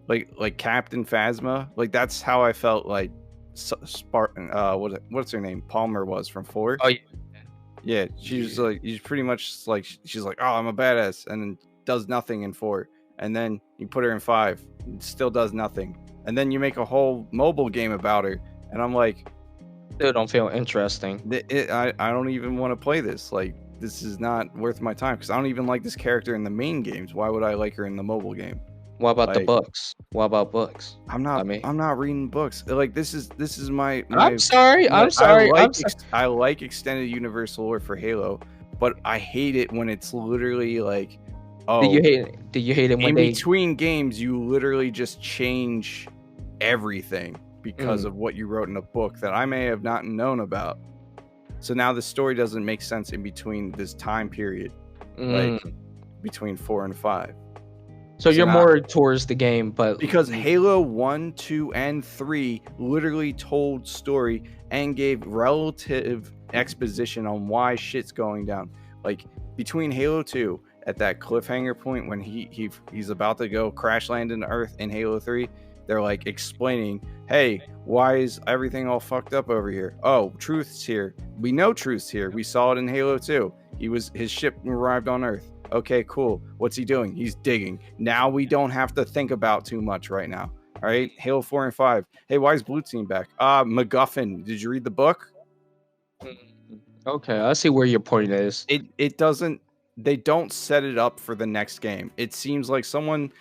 like Captain Phasma. Like, that's how I felt like Spartan. What's her name? Palmer was from 4. Oh yeah. Yeah, she's like, she's pretty much like, she's like, oh, I'm a badass, and then does nothing in 4, and then you put her in 5, still does nothing, and then you make a whole mobile game about her, and I'm like, Still don't feel interesting. I don't even want to play this. Like, this is not worth my time because I don't even like this character in the main games. Why would I like her in the mobile game? What about the Like, books? What about books? I'm not reading books. Like, this is my I'm sorry. like, I'm sorry. I like extended universal lore for Halo, but I hate it when it's literally like, oh, Do you hate it when in they? between games you literally just change everything because of what you wrote in a book that I may have not known about. So now the story doesn't make sense in between this time period, like between 4 and 5. So you're more towards the game, but because Halo 1, 2, and 3 literally told story and gave relative exposition on why shit's going down. Like, between Halo 2 at that cliffhanger point when he's about to go crash land into Earth in Halo 3, they're like explaining, hey, why is everything all fucked up over here? Oh, truth's here. We know truth's here. We saw it in Halo 2. His ship arrived on Earth. Okay, cool. What's he doing? He's digging. Now we don't have to think about too much right now. All right, Halo 4 and 5. Hey, why is Blue Team back? MacGuffin. Did you read the book? okay, I see where your point is. It doesn't. They don't set it up for the next game. It seems like someone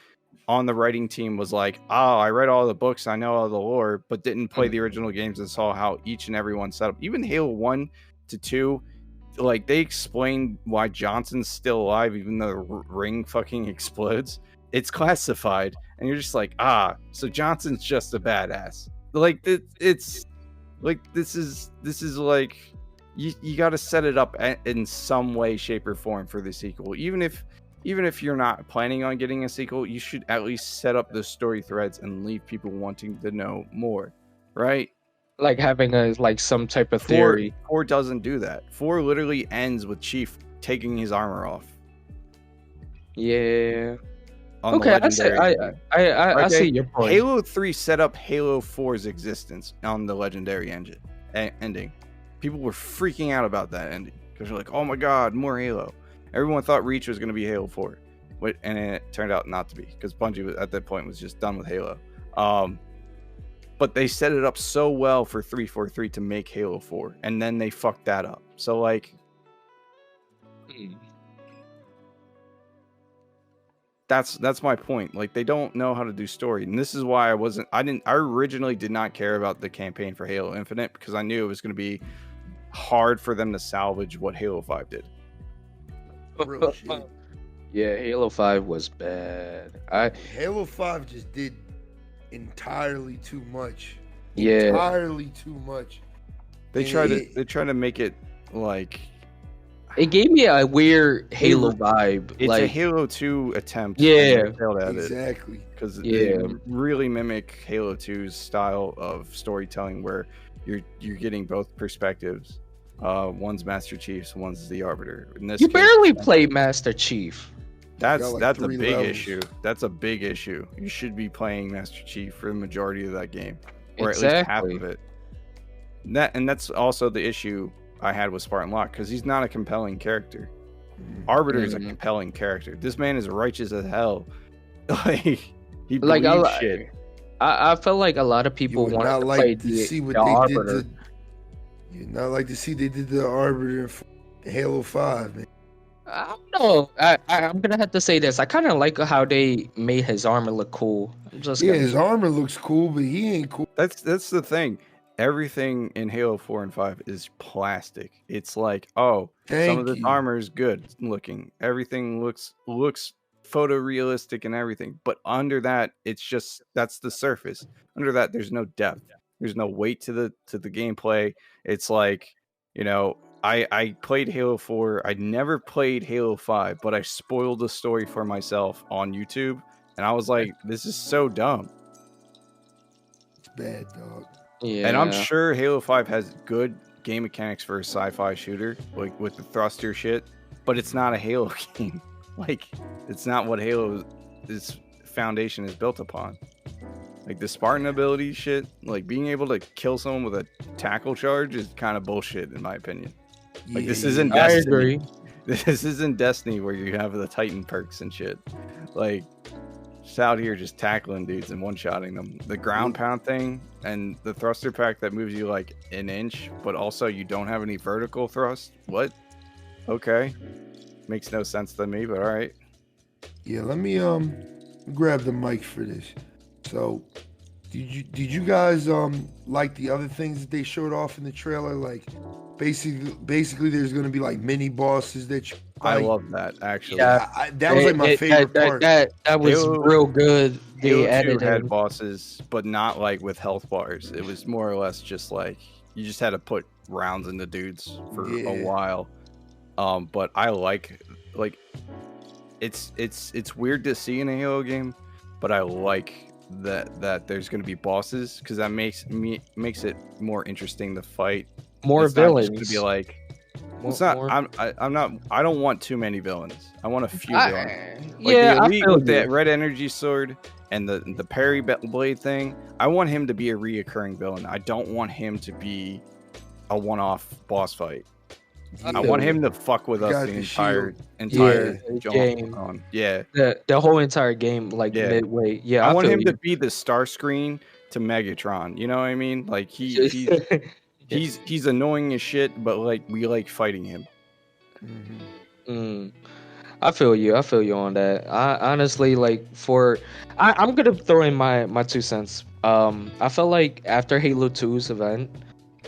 on the writing team was like, oh, I read all the books, I know all the lore, but didn't play the original games and saw how each and every one set up. Even Halo 1 to 2, like, they explained why Johnson's still alive even though the ring fucking explodes. It's classified, and you're just like, so Johnson's just a badass. Like, it's like, this is like, you got to set it up in some way, shape, or form for the sequel. Even if you're not planning on getting a sequel, you should at least set up the story threads and leave people wanting to know more, right? Like having some type of theory. 4 doesn't do that. 4 literally ends with Chief taking his armor off. Yeah. Okay, I see your point. Halo 3 set up Halo 4's existence on the legendary ending. People were freaking out about that ending because they're like, oh my god, more Halo. Everyone thought Reach was going to be Halo 4, and it turned out not to be because Bungie at that point was just done with Halo. But they set it up so well for 343 to make Halo 4, and then they fucked that up. So, like, that's my point. Like, they don't know how to do story, and this is why I originally did not care about the campaign for Halo Infinite because I knew it was going to be hard for them to salvage what Halo 5 did. Real shit. Yeah, Halo 5 was bad. Halo 5 just did entirely too much. Yeah. Entirely too much. They try to make it like, it gave me a weird Halo vibe. It's like a Halo 2 attempt. Exactly. Because they really mimic Halo 2's style of storytelling where you're getting both perspectives. One's Master Chief's, one's the Arbiter. In this you case, barely played Master Chief. That's a 3 big levels. issue. That's a big issue. You should be playing Master Chief for the majority of that game, or Exactly. at least half of it. That's also the issue I had with Spartan Locke because he's not a compelling character. Arbiter is a compelling character. This man is righteous as hell. Like, he believes shit. I felt like a lot of You people would wanted not to play like to see what the they Arbiter. did to. You'd not like to see they did the Arbiter in Halo 5, man. I don't know. I'm gonna have to say this. I kind of like how they made his armor look cool. I'm just Yeah, gonna his armor looks cool, but he ain't cool. That's the thing. Everything in Halo 4 and 5 is plastic. It's like, oh, some of Thank this you. armor is good looking. Everything looks photorealistic and everything. But under that, it's just that's the surface. Under that, there's no depth. There's no weight to the gameplay. It's like, I played Halo 4. I never played Halo 5, but I spoiled the story for myself on YouTube, and I was like, this is so dumb. It's bad, dog. Yeah. And I'm sure Halo 5 has good game mechanics for a sci-fi shooter, like with the thruster shit, but it's not a Halo game. Like, it's not what Halo's foundation is built upon. Like, the Spartan ability shit, like being able to kill someone with a tackle charge is kind of bullshit, in my opinion. Like, this isn't I Destiny. agree. This isn't Destiny where you have the Titan perks and shit. Like, just out here just tackling dudes and one-shotting them. The ground pound thing and the thruster pack that moves you like an inch, but also you don't have any vertical thrust. What? Okay. Makes no sense to me, but all right. Yeah, let me grab the mic for this. So, did you guys like the other things that they showed off in the trailer? Like, basically, there's gonna be like mini bosses that you. I fight. love that actually. Yeah. That was like my favorite part. That was Halo- real good. They Halo 2 added had in. bosses, but not like with health bars. It was more or less just like you just had to put rounds into dudes for Yeah. a while. But I like it's weird to see in a Halo game, but I like that there's going to be bosses because that makes it more interesting to fight. More It's not just villains. gonna be like More- it's not. more- I'm not. I don't want too many villains. I want a few villains. Like yeah, the I elite feel with you. that red energy sword and the parry blade thing. I want him to be a reoccurring villain. I don't want him to be a one-off boss fight. I Yeah. want him to fuck with us Got the the entire Yeah, jump game. on. Yeah, The whole entire game, like Yeah. midway. Yeah, I want feel him you. to be the star screen to Megatron. You know what I mean? Like he's annoying as shit, but like we like fighting him. Mhm. I feel you. I feel you on that. I honestly like I'm gonna throw in my 2 cents. I felt like after Halo 2's event,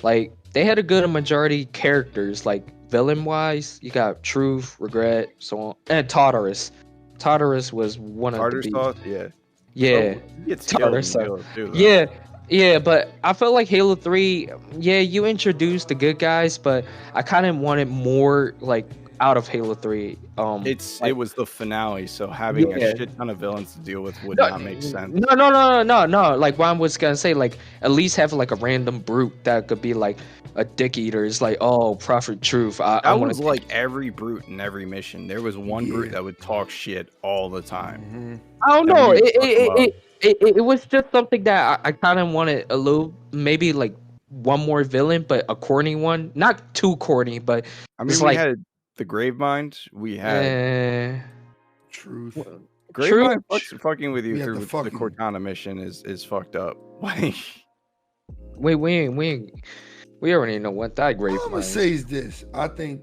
like they had a good majority characters, like villain wise. You got Truth, Regret, so on, and Tartarus. Tartarus was one Tartar of the sauce, yeah. yeah. Oh, he gets Tartar killed in sauce. Halo 2, though. Yeah, but I felt like Halo 3, yeah, you introduced the good guys, but I kind of wanted more like out of Halo 3. It was the finale, so having Yeah. a shit ton of villains to deal with would No, not make sense. No. Like Juan was gonna say, like at least have like a random brute that could be like a dick eater. It's like, oh, Prophet Truth. I That want was to like every brute in every mission. There was one brute Yeah. that would talk shit all the time. Mhm. I don't that know. we fuck 'em up. It was just something that I kind of wanted a little, maybe like one more villain, but a corny one, not too corny, but I mean, it's we like, had the Gravemind. We had Truth. Gravemind Truth. fucking with you We had through the the fucking- Cortana mission is fucked up. Like, we already know what that grave All I'm gonna say is this: I think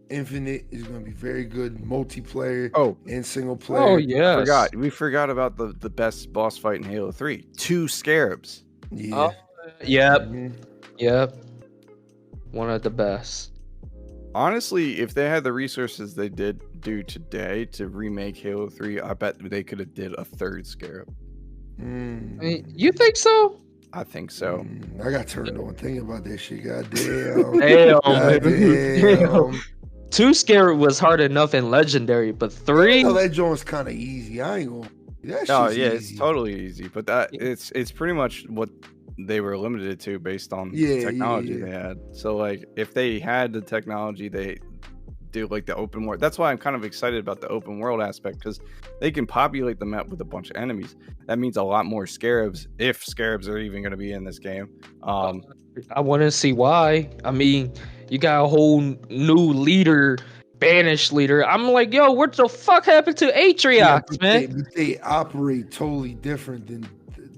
Infinite is gonna be very good multiplayer oh, and single player. Oh yeah. we forgot about the best boss fight in Halo 3. 2 scarabs. Yeah. Yep. Mhm. Yep. One of the best. Honestly, if they had the resources they did do today to remake Halo 3, I bet they could have did a 3rd scarab. Mm. You think so? I think so. I got turned on thinking about that shit. Goddamn. Damn, Goddamn. 2 Scarab was hard enough in Legendary, but 3? No, that joint's kind of easy. I ain't gonna. That Oh shit's yeah, easy. it's totally easy, but it's pretty much what they were limited to based on Yeah, the technology yeah. they had. So like if they had the technology, they do like the open world. That's why I'm kind of excited about the open world aspect, because they can populate the map with a bunch of enemies. That means a lot more scarabs, if scarabs are even going to be in this game. I want to see why. I mean, you got a whole new leader banished leader. I'm like, yo, what the fuck happened to Atriox, man? But they operate totally different than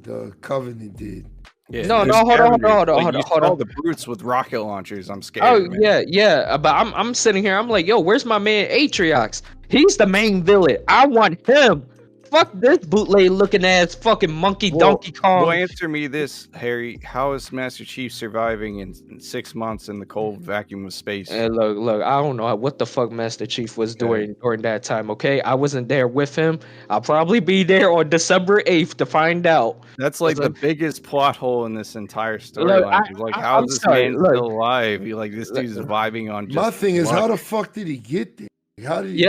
the Covenant did. Yeah, No, they're hold on. You saw the brutes with rocket launchers. I'm scared. Oh man. yeah. But I'm sitting here. I'm like, yo, where's my man Atriox? He's the main villain. I want him. Fuck this bootleg looking ass fucking monkey Donkey Kong. Well, answer me this, Harry. How is Master Chief surviving in 6 months in the cold vacuum of space? And look, I don't know what the fuck Master Chief was doing during that time, okay? I wasn't there with him. I'll probably be there on December 8th to find out. That's like the biggest plot hole in this entire storyline. Like, how is this man still alive? Like, this dude's vibing on just my thing is, luck. how the fuck did he get there? How did he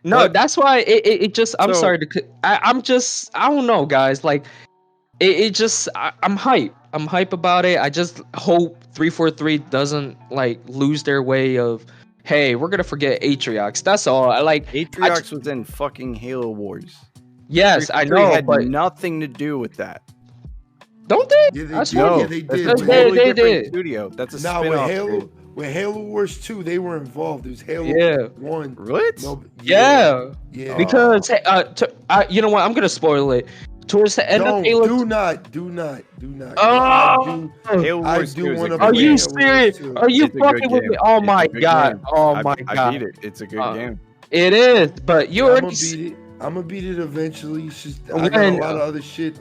No, that's why it just. I'm sorry to. I don't know, guys. Like, I'm hype. I'm hype about it. I just hope 343 doesn't like lose their way of. Hey, we're gonna forget Atriox. That's all. Atriox was in fucking Halo Wars. Yes, I know, had but nothing to do with that. Don't they? Yeah, they did. They did. Studio. That's a spin-off. With Halo Wars 2, they were involved. It was Halo 1. What? No, yeah. Because you know what? I'm gonna spoil it. Towards the end of Halo, do not. Oh, Halo Wars 2 is are you serious? Are you fucking with me? Oh my god! Oh my god! I beat it. It's a good game. It is, but you already. I'm gonna beat it eventually. It's just I got a lot of other shit.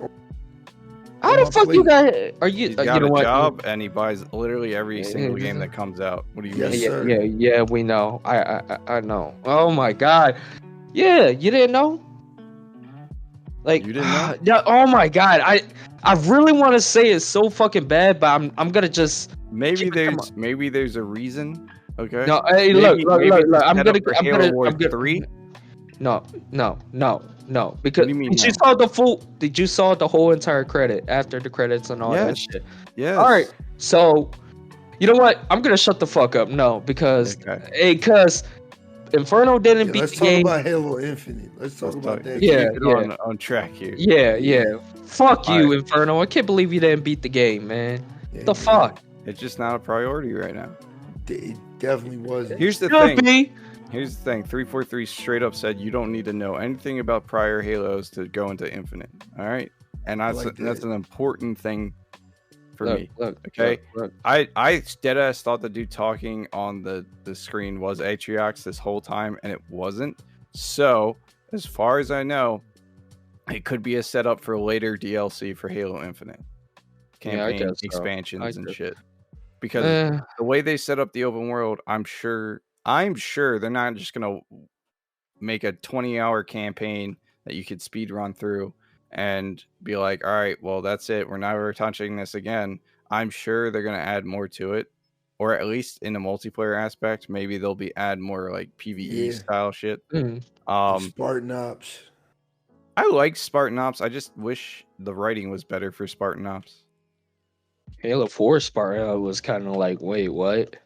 How the fuck you guys are you? He's got a job and he buys literally every single game that comes out. What do you mean? Yeah, we know. I know. Oh my god. Yeah, you didn't know? Like you didn't know? Yeah, oh my god. I really want to say it's so fucking bad, but I'm gonna just maybe there's a reason. Okay. No, hey, look. I'm gonna 3. No, because did you saw the whole entire credit after the credits and all that shit? Yeah. All right. So, you know what? I'm going to shut the fuck up. No, because Inferno didn't beat the game. Let's talk about Halo Infinite. Let's talk about that. Yeah. On track here. Yeah. Fuck you, Inferno. I can't believe you didn't beat the game, man. What the fuck? It's just not a priority right now. It definitely wasn't. Here's the thing. 343 straight up said you don't need to know anything about prior Halos to go into Infinite. All right, and that's an important thing for me. Okay, I deadass thought the dude talking on the screen was Atriox this whole time, and it wasn't. So as far as I know, it could be a setup for later DLC for Halo Infinite campaign expansions and shit. Because the way they set up the open world, I'm sure they're not just gonna make a 20-hour campaign that you could speed run through and be like, all right, well, that's it. We're never touching this again. I'm sure they're gonna add more to it, or at least in the multiplayer aspect. Maybe they'll add more like PvE style shit. Spartan Ops. I like Spartan Ops. I just wish the writing was better for Spartan Ops. Halo 4 Spartan was kind of like, wait, what?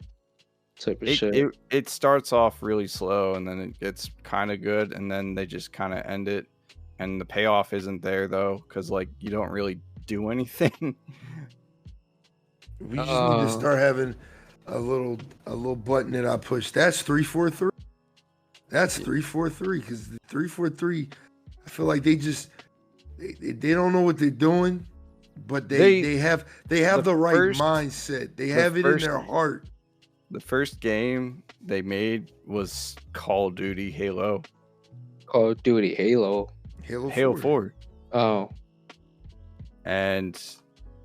Type of shit. It starts off really slow and then it gets kind of good and then they just kind of end it, and the payoff isn't there though because like you don't really do anything. We just need to start having a little button that I push. That's 343. That's 343 because the 343. I feel like they don't know what they're doing, but they have the right mindset. They have it in their heart. The first game they made was Call of Duty Halo. Call of Duty Halo. Halo 4. Oh. And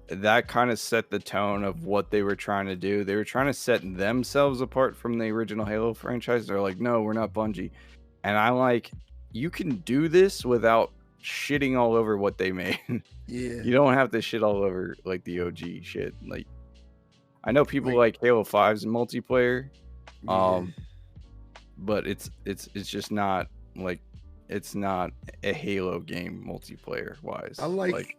that kind of set the tone of what they were trying to do. They were trying to set themselves apart from the original Halo franchise. They're like, no, we're not Bungie. And I'm like, you can do this without shitting all over what they made. Yeah. You don't have to shit all over like the OG shit. Like, I know people like Halo 5's multiplayer, but it's just not like it's not a Halo game multiplayer wise. I like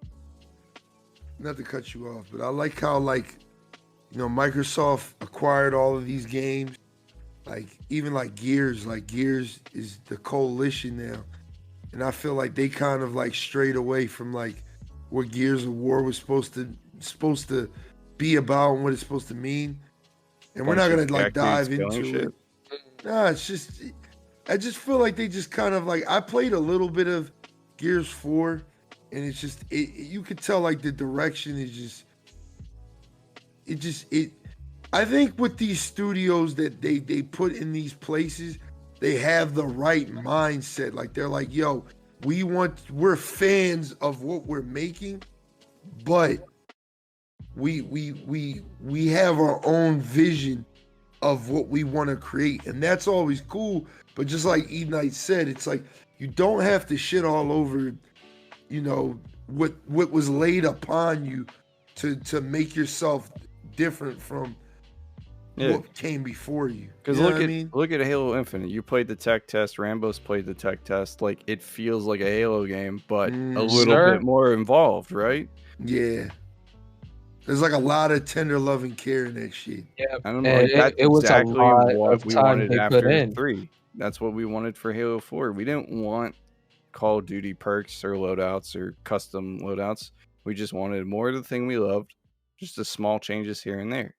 not to cut you off, but I like how Microsoft acquired all of these games, like even like Gears is the coalition now, and I feel like they kind of like strayed away from like what Gears of War was supposed to be about and what it's supposed to mean, and we're not gonna like dive into it. Nah, it's just I just feel like they just kind of like I played a little bit of Gears 4, and it's just you could tell like the direction is just. I think with these studios that they put in these places, they have the right mindset. Like they're like, yo, we're fans of what we're making, but we have our own vision of what we want to create, and that's always cool. But just like Eknight said, it's like you don't have to shit all over, what was laid upon you to make yourself different from what came before you. Because You look at Halo Infinite. You played the tech test. Rambo's played the tech test. Like it feels like a Halo game, but a little bit more involved, right? Yeah. There's like a lot of tender love and care in that shit. Yeah, I don't know. Like, that's it was exactly a lot what of we time wanted they put after in. 3. That's what we wanted for Halo 4. We didn't want Call of Duty perks or loadouts or custom loadouts. We just wanted more of the thing we loved, just the small changes here and there.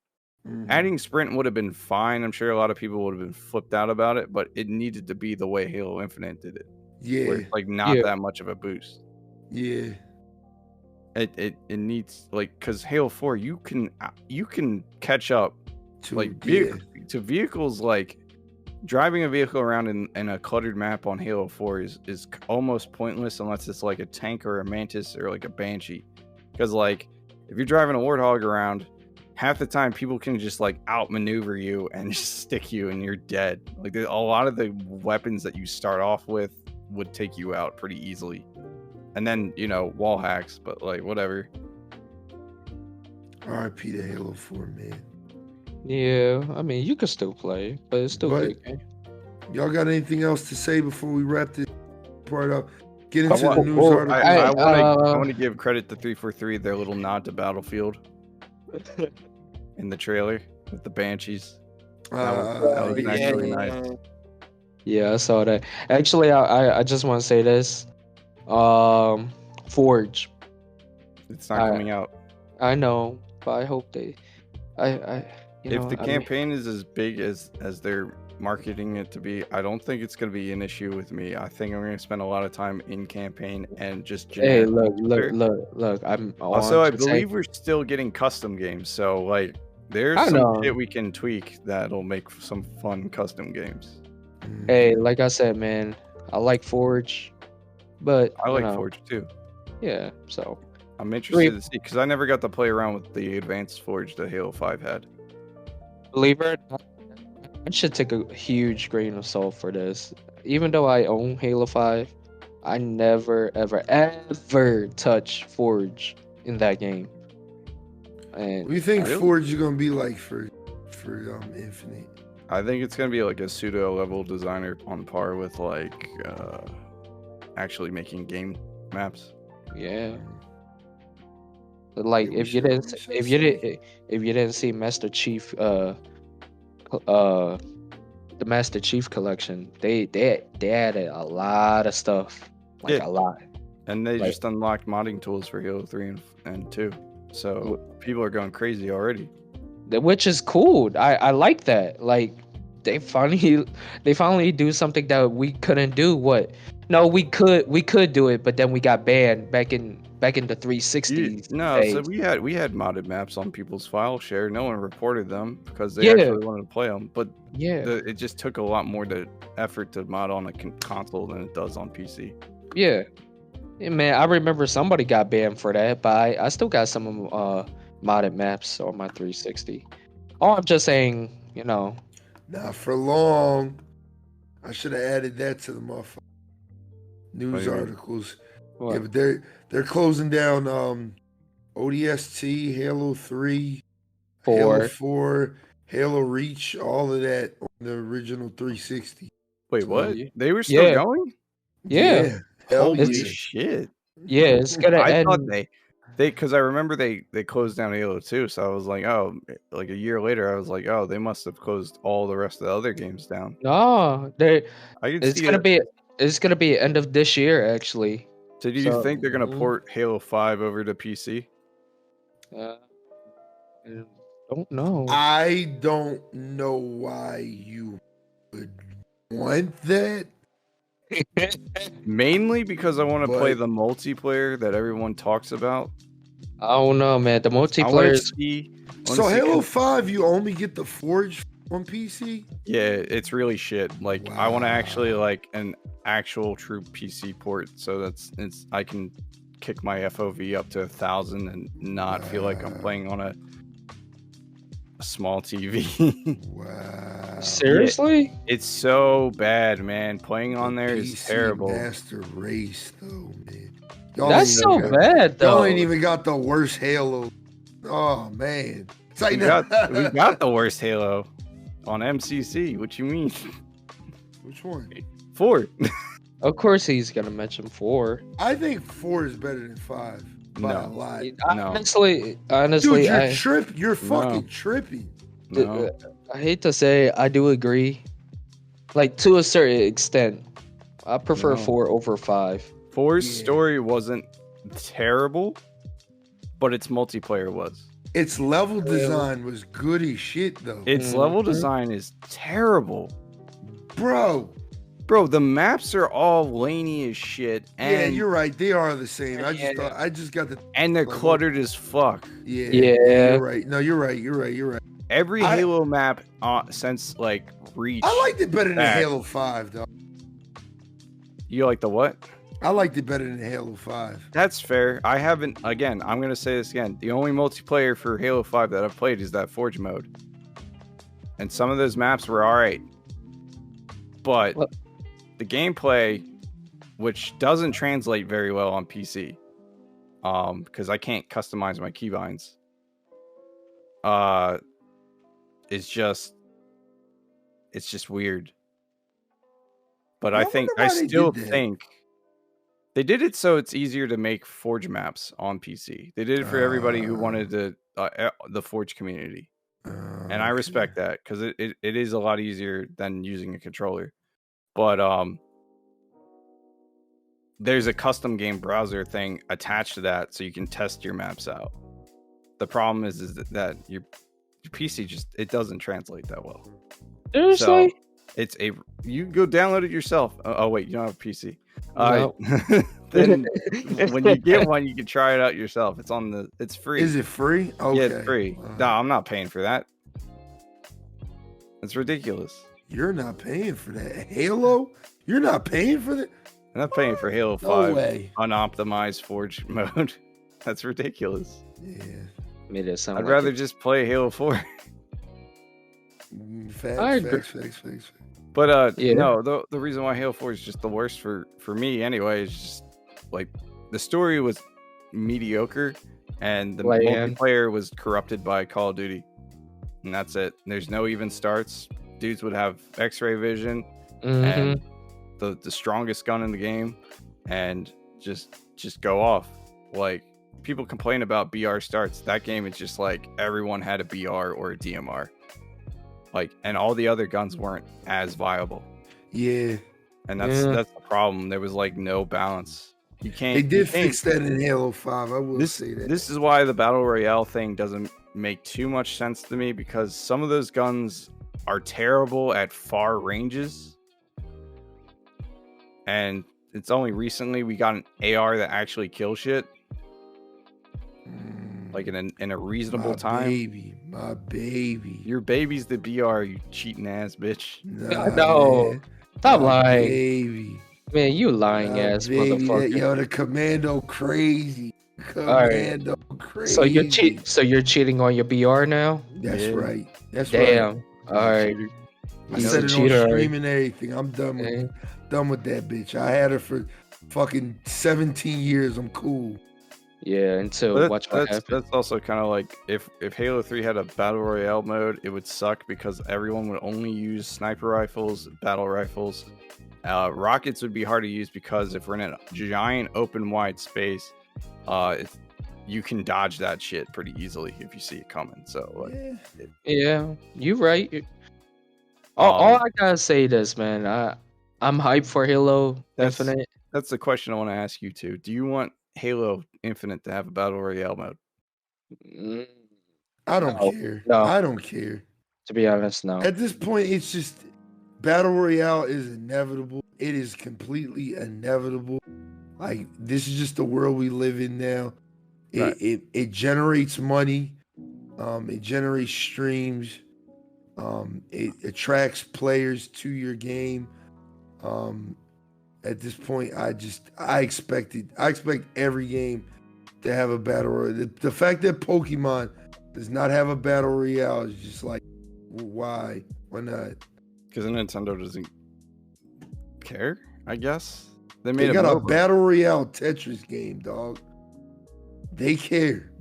Mhm. Adding sprint would have been fine. I'm sure a lot of people would have been flipped out about it, but it needed to be the way Halo Infinite did it. Yeah. Where it's like not that much of a boost. Yeah. It needs like because Halo 4 you can catch up to vehicles. Like driving a vehicle around in a cluttered map on Halo 4 is almost pointless unless it's like a tank or a mantis or like a banshee. Because like if you're driving a warthog around, half the time people can just like outmaneuver you and just stick you and you're dead. Like a lot of the weapons that you start off with would take you out pretty easily. And then, wall hacks, but like whatever. RIP to Halo 4, man. Yeah, I mean you can still play, but it's still good game. Y'all got anything else to say before we wrap this part up? Get into the news article. I want to give credit to 343, their little nod to Battlefield in the trailer with the Banshees. That was actually nice. Yeah, I saw that. Actually, I just want to say this. Forge. It's not coming out. I know, but I hope they. If the campaign is as big as they're marketing it to be, I don't think it's going to be an issue with me. I think I'm going to spend a lot of time in campaign and just. Hey, look! I'm also. I believe we're still getting custom games, so like there's some shit we can tweak that'll make some fun custom games. Hey, like I said, man, I like Forge, but I like Forge too. Yeah, so I'm interested to see because I never got to play around with the advanced Forge that Halo 5 had. Believe it, I should take a huge grain of salt for this. Even though I own Halo 5, I never, ever touch Forge in that game. And what do you think Forge is gonna be like for Infinite? I think it's gonna be like a pseudo level designer on par with like actually making game maps. Yeah. But like if you didn't see Master Chief the Master Chief collection, they added a lot of stuff. Like a lot. And they just unlocked modding tools for Halo 3 and 2. So people are going crazy already. Which is cool. I like that. Like they finally do something that we couldn't do. No, we could do it, but then we got banned back in the 360s. So we had modded maps on people's file share. No one reported them because they actually wanted to play them. But it just took a lot more effort to mod on a console than it does on PC. Yeah, man, I remember somebody got banned for that, but I still got some modded maps on my 360. Oh, I'm just saying, Not for long. I should have added that to the motherfucker news articles. What? Yeah, but they're closing down ODST, Halo 3, Halo 4, Halo Reach, all of that on the original 360. Wait, what? They were still going? Yeah. Holy shit. Yeah, it's gonna end. Thought because I remember they closed down Halo 2, so I was like, oh, like a year later, I was like, oh, they must have closed all the rest of the other games down. No, it's gonna be end of this year actually. So do you think they're gonna port Halo 5 over to PC? I don't know. I don't know why you would want that. Mainly because I want to play But- the multiplayer that everyone talks about. I don't know, man. The I want multiplayer to is see. So Halo 5, you only get the Forge on PC? Yeah, it's really shit. Like I want to actually Wow. like an actual true PC port, so I can kick my FOV up to 1,000 and not feel like I'm playing on a small TV. Wow. seriously. It's so bad, man. Playing on there is PC terrible. Master Race, though, man. Y'all That's ain't so even got- bad, though. Y'all ain't even got the worst Halo. Oh man. It's like We got the worst Halo on MCC. What you mean? Which one? 4. Of course, he's gonna mention 4. I think 4 is better than 5 by a No. lot. No. Honestly, Dude, you're I, You're fucking tripping. No. I hate to say it, I do agree. Like to a certain extent, I prefer No. 4 over 5. 4's Yeah. story wasn't terrible, but its multiplayer was. Its level design was good as shit, though. Its level design is terrible. Bro. Bro, the maps are all laney as shit, and Yeah, you're right. They are the same. Yeah. I just got the. and they're level. cluttered as fuck. Yeah. Yeah. You're right. No, you're right. You're right. You're right. Every I- Halo map since like Reach. I liked it better than back. Halo 5, though. You like the what? I liked it better than Halo 5. That's fair. I haven't. Again, I'm gonna say this again. The only multiplayer for Halo 5 that I've played is that Forge mode, and some of those maps were all right, but What? the gameplay, which doesn't translate very well on PC, because I can't customize my keybinds, it's just weird. But I I think wonder I why they still did that. think they did it so it's easier to make Forge maps on PC. They did it for everybody who wanted the Forge community, and I respect that because it is a lot easier than using a controller. But there's a custom game browser thing attached to that, so you can test your maps out. The problem is that your PC it doesn't translate that well. Seriously? So it's you go download it yourself. Oh wait, you don't have a PC. No. Then when you get one, you can try it out yourself. It's free. Is it free? Okay. Yeah, it's free. No, I'm not paying for that. It's ridiculous. You're not paying for that. Halo? You're not paying for that? I'm not paying for Halo No 5 way. unoptimized Forge mode. That's ridiculous. Yeah. Made it sound I'd like rather it. just play Halo 4. I agree. Facts. But Yeah. no, the reason why Halo 4 is just the worst for me anyway is just like the story was mediocre and the Bland. multiplayer was corrupted by Call of Duty. And that's it. There's no even starts. Dudes would have X-ray vision and the strongest gun in the game and just go off. Like people complain about BR starts. That game is just like everyone had a BR or a DMR. Like, and all the other guns weren't as viable. Yeah. And that's the problem. There was like no balance. You can't. They did you can't- fix that in Halo 5. I will say that. This is why the Battle Royale thing doesn't make too much sense to me because some of those guns are terrible at far ranges. And it's only recently we got an AR that actually kills shit. Like in a reasonable my time. My baby. Your baby's the BR, you cheating ass bitch. Nah, No. man. Stop My lying. Baby. Man, you lying My ass baby. motherfucker. Yo, the commando crazy. Commando crazy. So you're cheating on your BR now? That's Yeah. right. That's right. Damn. All right. I He's said a it on cheater. stream and everything. I'm done with Yeah. done with that bitch. I had her for fucking 17 years. I'm cool. Yeah, until But watch what happens. that's also kind of like if Halo 3 had a battle royale mode, it would suck because everyone would only use sniper rifles, battle rifles. Rockets would be hard to use because if we're in a giant open wide space, you can dodge that shit pretty easily if you see it coming. So like, Yeah, you right. All I gotta say this, man. I'm hyped for Halo That's- Infinite. that's the question I want to ask you too. Do you want Halo Infinite to have a battle royale mode? Mm, I don't No. care. No. I don't care. to be honest, no. At this point, it's just Battle Royale is inevitable. It is completely inevitable. Like, this is just the world we live in now. Right. It generates money. It generates streams. It attracts players to your game. At this point, I expect every game to have a battle royale. The fact that Pokemon does not have a battle royale is just like, why? Why not? Because Nintendo doesn't care, I guess. They got a battle royale Tetris game, dog. They care.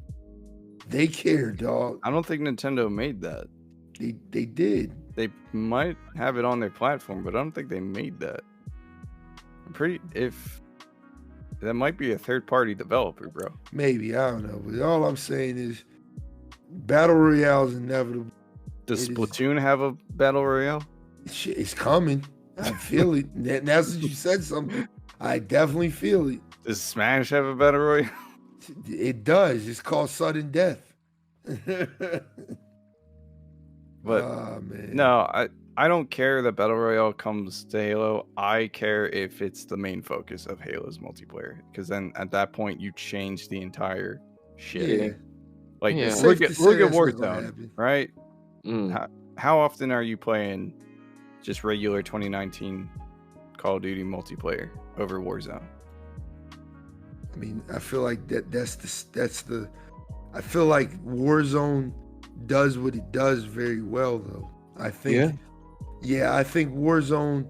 They care, dog. I don't think Nintendo made that. They did. They might have it on their platform, but I don't think they made that. If that might be a third-party developer, bro. Maybe, I don't know. But all I'm saying is battle royale is inevitable. Does Splatoon have a battle royale? It's coming. I feel it. Now since you said something, I definitely feel it. Does Smash have a battle royale? It does. It's called sudden death. But man. No, I don't care that battle royale comes to Halo. I care if it's the main focus of Halo's multiplayer, because then at that point you change the entire shit. Yeah. Like Yeah. look at Safe to say that's not gonna Warzone, happen. right? Mm. How often are you playing just regular 2019 Call of Duty multiplayer over Warzone? I mean, I feel like that's the I feel like Warzone does what it does very well, though. I think I think Warzone.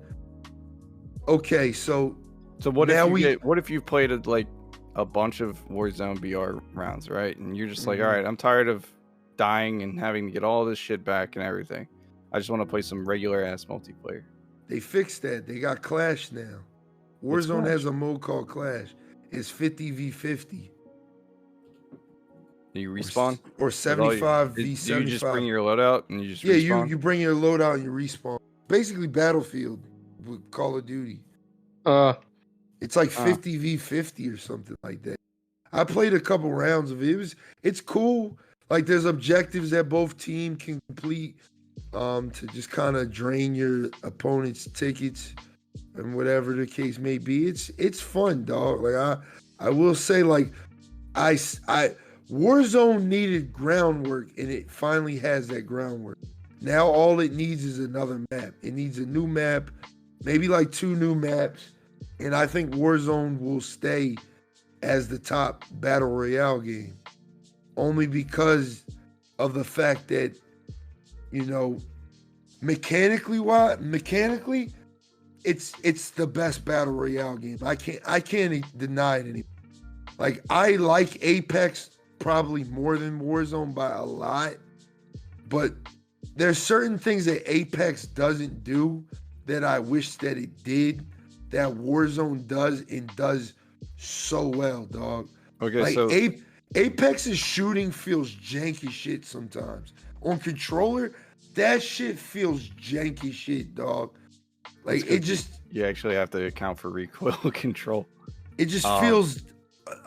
Okay, so what now if you played like a bunch of Warzone BR rounds, right? And you're just like, all right, I'm tired of dying and having to get all this shit back and everything. I just want to play some regular ass multiplayer. they fixed that. They got Clash now. What's Warzone Clash? has a mode called Clash. It's 50v50 Do you respawn? or 75v75. Do you just bring your loadout and you just Yeah, respawn? you bring your loadout and you respawn. Basically Battlefield with Call of Duty. It's like 50v50 or something like that. I played a couple rounds of it. It's cool. Like, there's objectives that both team can complete to just kind of drain your opponent's tickets and whatever the case may be. It's fun, dog. Like, I will say, like, I Warzone needed groundwork, and it finally has that groundwork. Now all it needs is another map. It needs a new map, maybe like 2 new maps, and I think Warzone will stay as the top battle royale game, only because of the fact that, you know, mechanically, it's the best battle royale game. I can't deny it anymore. Like, I like Apex probably more than Warzone by a lot, but there's certain things that Apex doesn't do that I wish that it did, that Warzone does, and does so well, dog. Okay, like, so Apex's shooting feels janky shit sometimes. On controller, that shit feels janky shit, dog. Like, it just... You actually have to account for recoil control. It just feels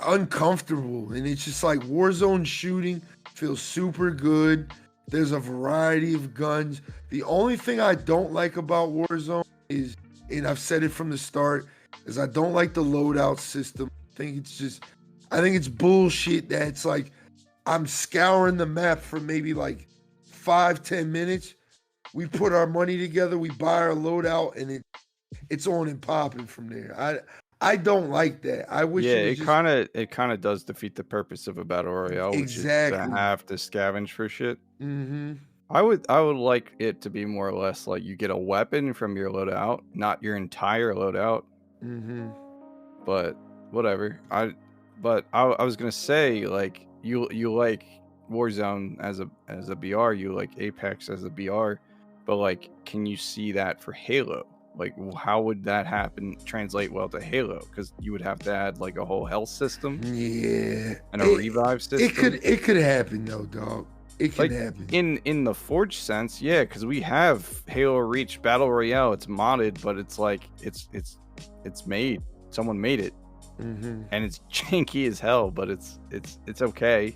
uncomfortable, and it's just like Warzone shooting feels super good. There's a variety of guns. The only thing I don't like about Warzone is, and I've said it from the start, is I don't like the loadout system. I think it's bullshit that it's like I'm scouring the map for maybe like 5-10 minutes. We put our money together, we buy our loadout, and it's on and popping from there. I don't like that. I wish. Yeah, it kind of does defeat the purpose of a battle royale, which is to have to scavenge for shit. Mm-hmm. I would like it to be more or less like you get a weapon from your loadout, not your entire loadout. Mm-hmm. But whatever. I was gonna say, like, you like Warzone as a BR, you like Apex as a BR, but like, can you see that for Halo? Like, how would that translate well to Halo? Because you would have to add like a whole health system, and a revive system. It could happen though, dog. It could happen. In the Forge sense, yeah, because we have Halo Reach Battle Royale. It's modded, but it's like it's made. Someone made it, and it's janky as hell, but it's okay.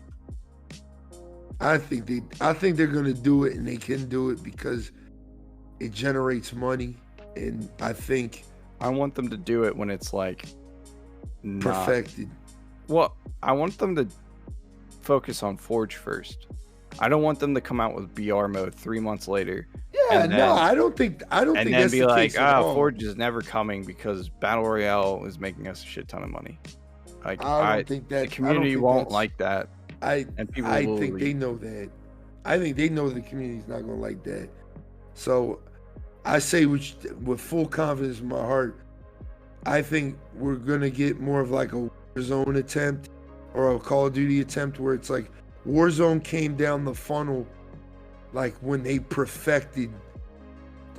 I think they're gonna do it, and they can do it because it generates money, and I think I want them to do it when it's like not perfected. Well, I want them to focus on Forge first. I don't want them to come out with BR mode 3 months later. Yeah, and no, then, I don't think and then that's be the like, case at all. Forge is never coming because Battle Royale is making us a shit ton of money. Like, I don't think that the community won't like that. I think leave. they know that. I think they know the community's not gonna like that. So I say with full confidence in my heart, I think we're gonna get more of like a Warzone attempt or a Call of Duty attempt where it's like Warzone came down the funnel like when they perfected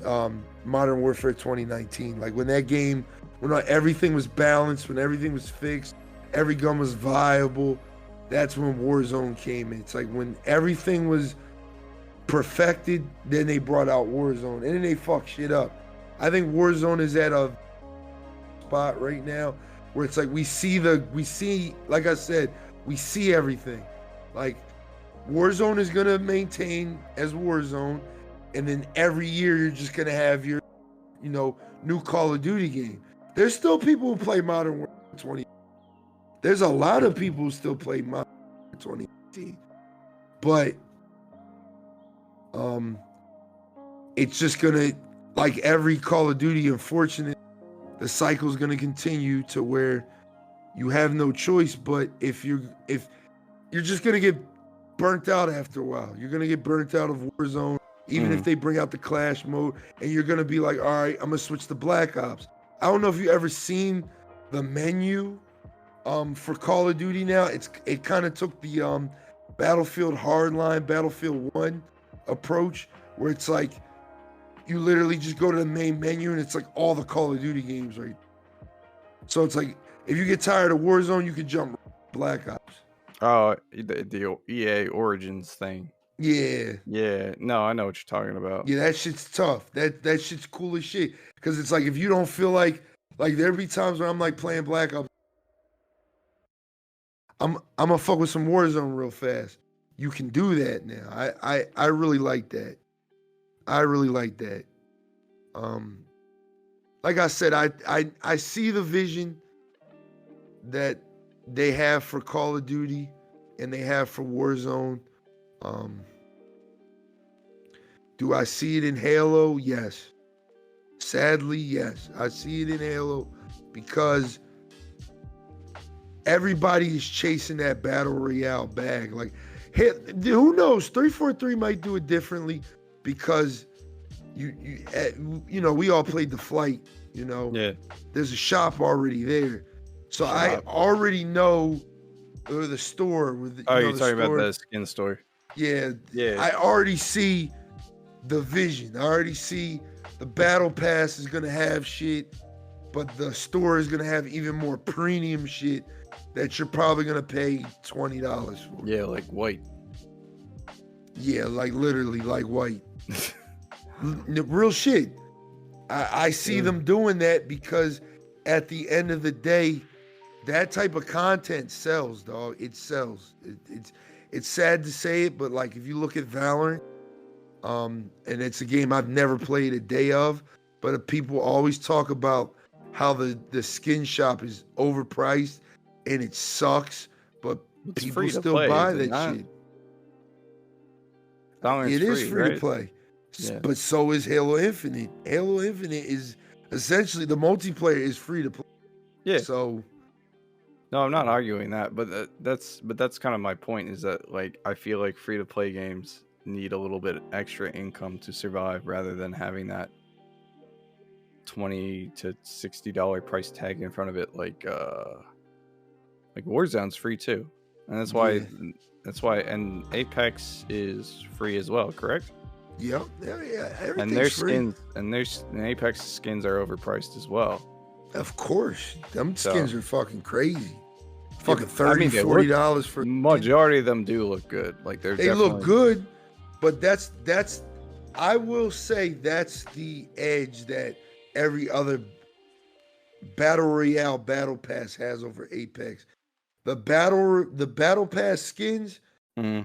Modern Warfare 2019. Like when that game, when everything was balanced, when everything was fixed, every gun was viable, that's when Warzone came in. It's like when everything was perfected, then they brought out Warzone, and then they fuck shit up. I think Warzone is at a spot right now where it's like we see, like I said, we see everything. Like Warzone is gonna maintain as Warzone, and then every year you're just gonna have your, new Call of Duty game. There's still people who play Modern Warfare 20. There's a lot of people who still play Modern Warfare 2018, but it's just gonna, like every Call of Duty, unfortunately, the cycle's gonna continue to where you have no choice. But if you're just gonna get burnt out after a while, you're gonna get burnt out of Warzone, even if they bring out the Clash mode, and you're gonna be like, all right, I'm gonna switch to Black Ops. I don't know if you ever seen the menu for Call of Duty now. It kind of took the Battlefield Hardline, Battlefield 1 approach, where it's like you literally just go to the main menu and it's like all the Call of Duty games, right? So it's like if you get tired of Warzone, you can jump Black Ops. Oh, the EA Origins thing. Yeah. Yeah. No, I know what you're talking about. Yeah, that shit's tough. That shit's cool as shit. Because it's like if you don't feel like there'll be times where I'm like playing Black Ops, I'm gonna fuck with some Warzone real fast. You can do that now. I really like that. I really like that. Like I said, I see the vision that they have for Call of Duty and they have for Warzone. Do I see it in Halo? Yes. Sadly, yes. I see it in Halo because everybody is chasing that Battle Royale bag. Like, hey, who knows? 343 might do it differently because we all played the flight. Yeah. There's a shop already there, so I already know the store. You're talking about the skin store? Yeah. Yeah. I already see the vision. I already see the battle pass is gonna have shit, but the store is gonna have even more premium shit that you're probably gonna pay $20 for. Yeah, like white. Yeah, like literally like white. Real shit. I see them doing that because at the end of the day, that type of content sells, dog. It sells. It's sad to say it, but like if you look at Valorant, and it's a game I've never played a day of, but people always talk about how the skin shop is overpriced and it sucks, but it's people still play, buy that shit. Valorant's it is free right? to play. Yeah. But so is Halo Infinite. Halo Infinite is essentially, the multiplayer is free to play. Yeah. So no, I'm not arguing that, but that's kind of my point, is that like I feel like free to play games need a little bit extra income to survive rather than having that $20 to $60 price tag in front of it. Like Warzone's free too, and that's why and Apex is free as well, correct? Yep. Yeah. And their free. skins and Apex skins are overpriced as well. Of course. Them skins are fucking crazy. Fucking $30, $40 for majority of them do look good. Like they look good, but that's I will say that's the edge that every other Battle Royale Battle Pass has over Apex. The Battle Pass skins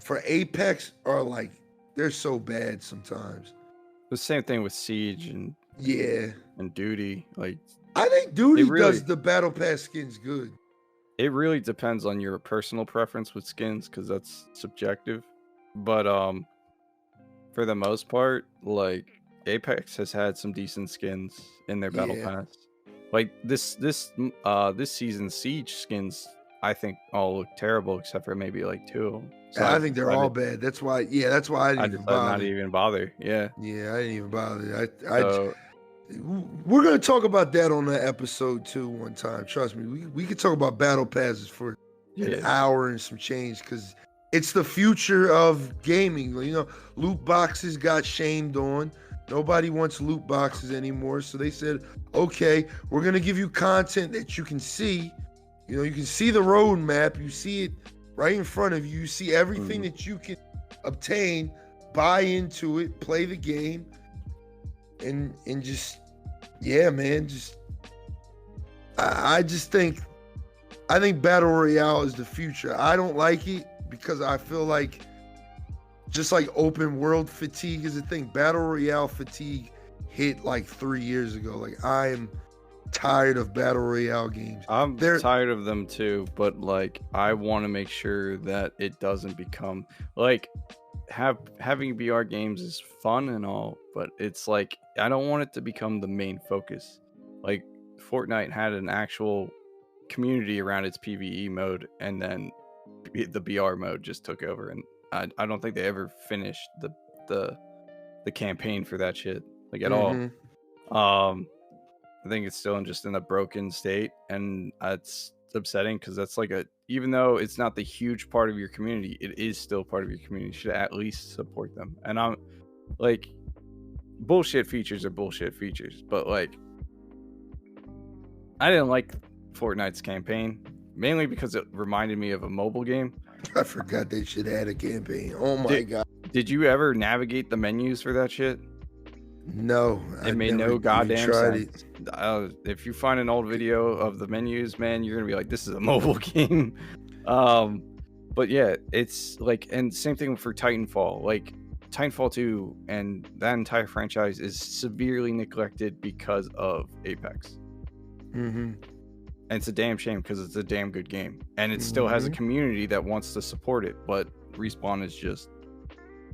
for Apex are like, they're so bad sometimes. The same thing with Siege and Yeah. Duty. Like, I think Duty really- does the Battle Pass skins good. it really depends on your personal preference with skins, because that's subjective. But for the most part, like, Apex has had some decent skins in their Battle Yeah. Pass. Like this season's Siege skins, I think all look terrible except for maybe like 2 of them. So I think they're all bad. That's why. Yeah, that's why I I didn't even decided bother. not to even bother. Yeah. Yeah, I didn't even bother. So We're gonna talk about that on the episode 2 one time. Trust me, we could talk about battle passes for an hour and some change, because it's the future of gaming. You know, loot boxes got shamed on. Nobody wants loot boxes anymore. So they said, okay, we're gonna give you content that you can see. You know, you can see the roadmap. You see it right in front of you. You see everything that you can obtain, buy into it, play the game, and just, yeah, man, just I think Battle Royale is the future. I don't like it because I feel like, just like open world fatigue is a thing, Battle Royale fatigue hit like 3 years ago. Like, I am tired of Battle Royale games. I'm tired of them too, but like, I want to make sure that it doesn't become like, having VR games is fun and all, but it's like, I don't want it to become the main focus. Like, Fortnite had an actual community around its PvE mode, and then the BR mode just took over, and I don't think they ever finished the campaign for that shit, like, at all. I think it's still just in a broken state, and it's upsetting because that's like even though it's not the huge part of your community, it is still part of your community. You should at least support them. And I'm like, bullshit features are bullshit features, but like, I didn't like Fortnite's campaign mainly because it reminded me of a mobile game. I forgot they should add a campaign. Oh my god! Did you ever navigate the menus for that shit? No, it made no goddamn sense. If you find an old video of the menus, man, you're gonna be like, this is a mobile game. But yeah, it's like, and same thing for Titanfall. Like, Titanfall 2 and that entire franchise is severely neglected because of Apex. And it's a damn shame, because it's a damn good game, and it still has a community that wants to support it, but Respawn is just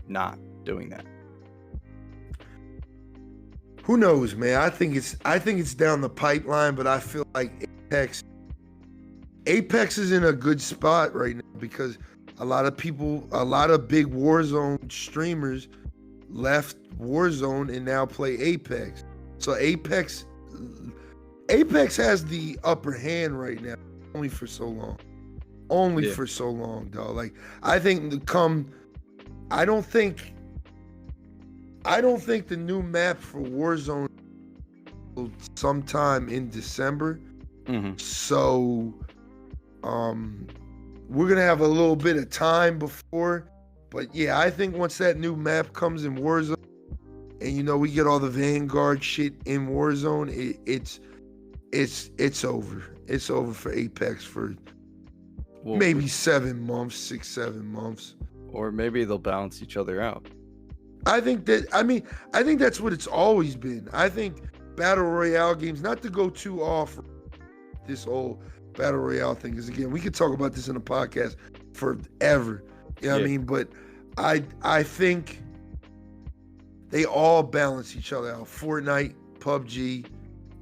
not doing that. Who knows, man? I think it's down the pipeline, but I feel like Apex is in a good spot right now, because a lot of big Warzone streamers left Warzone and now play Apex. So Apex has the upper hand right now, only for so long. For so long, dog. Like, I don't think the new map for Warzone will sometime in December. So we're gonna have a little bit of time before, but yeah, I think once that new map comes in Warzone, and you know, we get all the Vanguard shit in Warzone, it's over. It's over for Apex for maybe 7 months, 6-7 months. Or maybe they'll balance each other out. I think that's what it's always been. I think Battle Royale games, not to go too off this whole Battle Royale thing, because again, we could talk about this in a podcast forever. You know what I mean? But I think they all balance each other out. Fortnite, PUBG,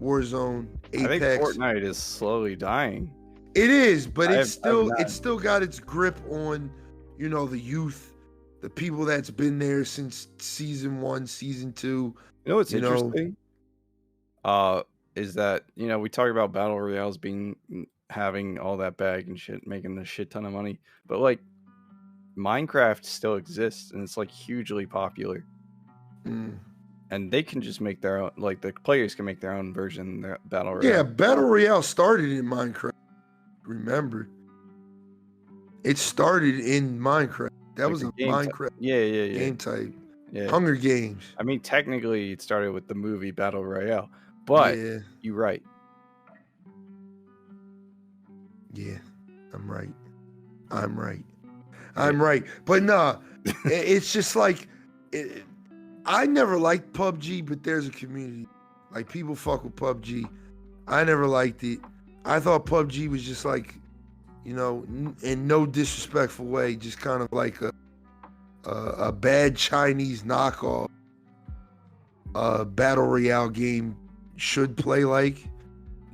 Warzone, Apex. I think Fortnite is slowly dying. It is, but it's still got its grip on, you know, the youth, the people that's been there since season 1, season 2. You know what's interesting? Is that, you know, we talk about Battle Royales having all that bag and shit, making a shit ton of money, but like, Minecraft still exists, and it's like hugely popular. And they can just make their own, like, the players can make their own version, their Battle Royale. Yeah, Battle Royale started in Minecraft. Remember, it started in Minecraft. That like was a Minecraft game type. Yeah. Hunger Games. I mean, technically, it started with the movie Battle Royale, but you're right. Yeah, I'm right. But nah, it's just like, I never liked PUBG, but there's a community. Like, people fuck with PUBG. I never liked it. I thought PUBG was just like, you know, in no disrespectful way, just kind of like a bad Chinese knockoff Battle Royale game should play like.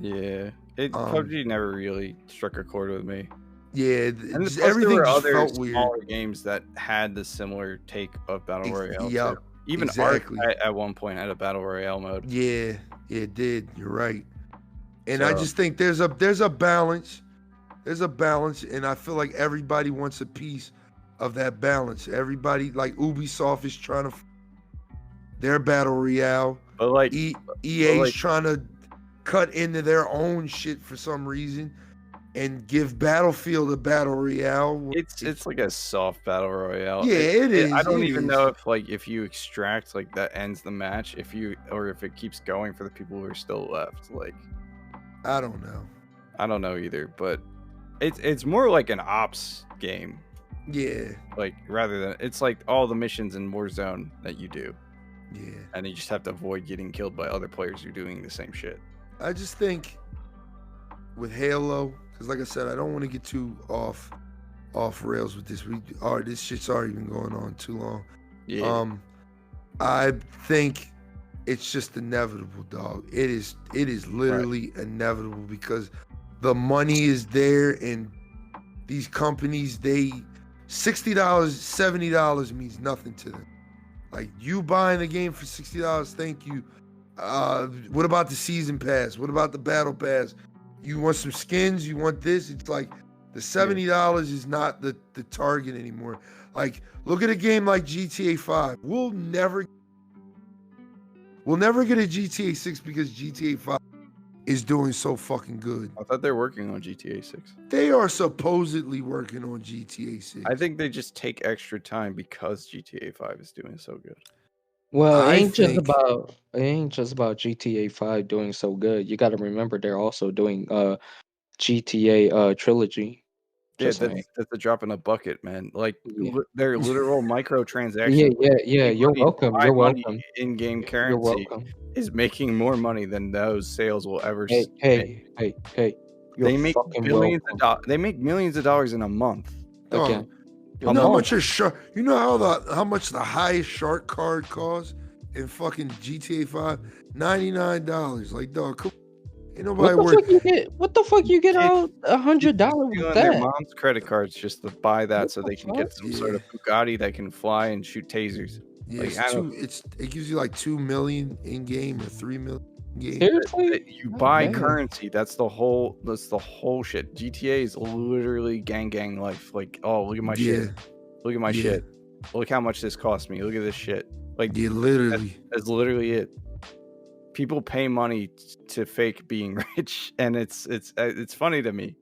Yeah. PUBG never really struck a chord with me. Yeah, And plus everything there were just other felt weird. smaller games that had the similar take of Battle Royale. Yep, too. Even exactly. Ark at one point had a Battle Royale mode. Yeah, it did. You're right. And So- I just think there's a balance. There's a balance, and I feel like everybody wants a piece of that balance. Everybody, like Ubisoft is trying to their Battle Royale. But like EA's trying to cut into their own shit for some reason and give Battlefield a Battle Royale. it's like a soft Battle Royale. Yeah, it is. I don't it even is. know if you extract, like, that ends the match, if it keeps going for the people who are still left. Like, I don't know. I don't know either, but it's more like an ops game. Yeah, Like, rather than, it's like all the missions in Warzone that you do, yeah. and you just have to avoid getting killed by other players who are doing the same shit. I just think with Halo, because like I said, I don't want to get too off rails with this. This shit's already been going on too long. Yeah. I think it's just inevitable, dog. It is literally inevitable because the money is there, and these companies, $60, $70 means nothing to them. Like, you buying the game for $60, thank you. What about the season pass? What about the battle pass? You want some skins? You want this? It's like the $70 is not the target anymore. Like, look at a game like GTA 5. We'll never get a GTA 6 because GTA 5 is doing so fucking good. I thought they were working on GTA 6. They are supposedly working on GTA 6. I think they just take extra time because GTA 5 is doing so good. Well, it I ain't just think- about GTA 5 doing so good. You got to remember they're also doing GTA trilogy. Yeah, Just saying. that's a drop in a bucket, man. Like, Yeah. they're literal microtransactions. Yeah. You're welcome. You're welcome. In-game You're currency welcome. is making more money than those sales will ever. Hey. You're They make fucking billions welcome. of dollars. They make millions of dollars in a month. Dog, Again. you know how much a shark? You know how much the highest shark card costs in fucking GTA 5? $99. Like, dog, come, ain't nobody What the fuck you get out $100 with Stealing their that? mom's credit cards just to buy that What so the they can get fuck? some sort of Bugatti that can fly and shoot tasers. Yeah, Like, I don't- it gives you like 2 million in game or 3 million in game. Seriously? You buy man. currency. That's the whole shit. GTA is literally gang life. Like, oh, look at my shit. Look at my Yeah. shit. Look how much this cost me. Look at this shit. Like, Yeah, literally. that's literally it. People pay money to fake being rich, and it's funny to me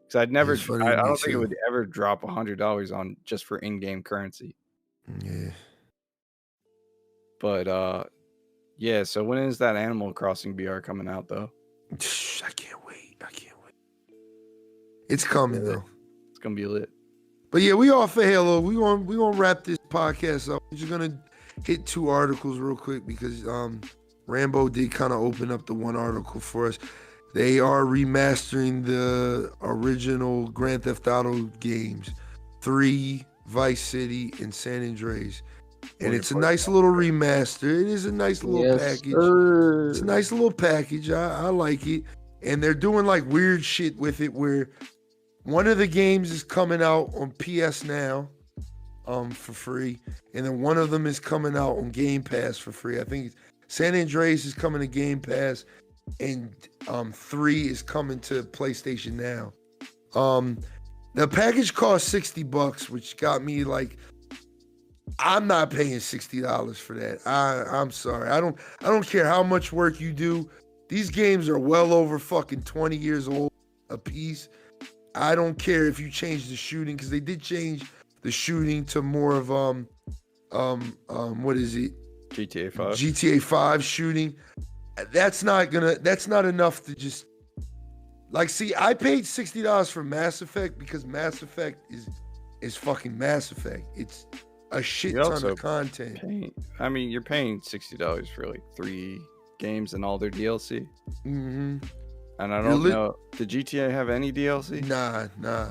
because I don't think it would ever drop $100 on just for in-game currency. Yeah. But yeah. So when is that Animal Crossing VR coming out though? I can't wait. It's coming though. It's gonna be lit. But yeah, we off for Halo. We gonna wrap this podcast up. We're just gonna hit 2 articles real quick because Rambo did kind of open up the one article for us. They are remastering the original Grand Theft Auto games, 3, Vice City, and San Andreas. And it's a nice little remaster. It is a nice little package. It's a nice little package. I like it. And they're doing like weird shit with it where one of the games is coming out on PS Now for free. And then one of them is coming out on Game Pass for free. I think San Andreas is coming to Game Pass and 3 is coming to PlayStation Now. The package cost $60, which got me like, I'm not paying $60 for that. I'm sorry. I don't care how much work you do. These games are well over fucking 20 years old a piece. I don't care if you change the shooting, because they did change the shooting to more of what is it? GTA 5. GTA 5 shooting. That's not enough to just like, see, I paid $60 for Mass Effect because Mass Effect is fucking Mass Effect. It's a shit You're ton also of content. I mean, you're paying $60 for like 3 games and all their DLC. Mm-hmm. And I don't know. Did GTA have any DLC? Nah.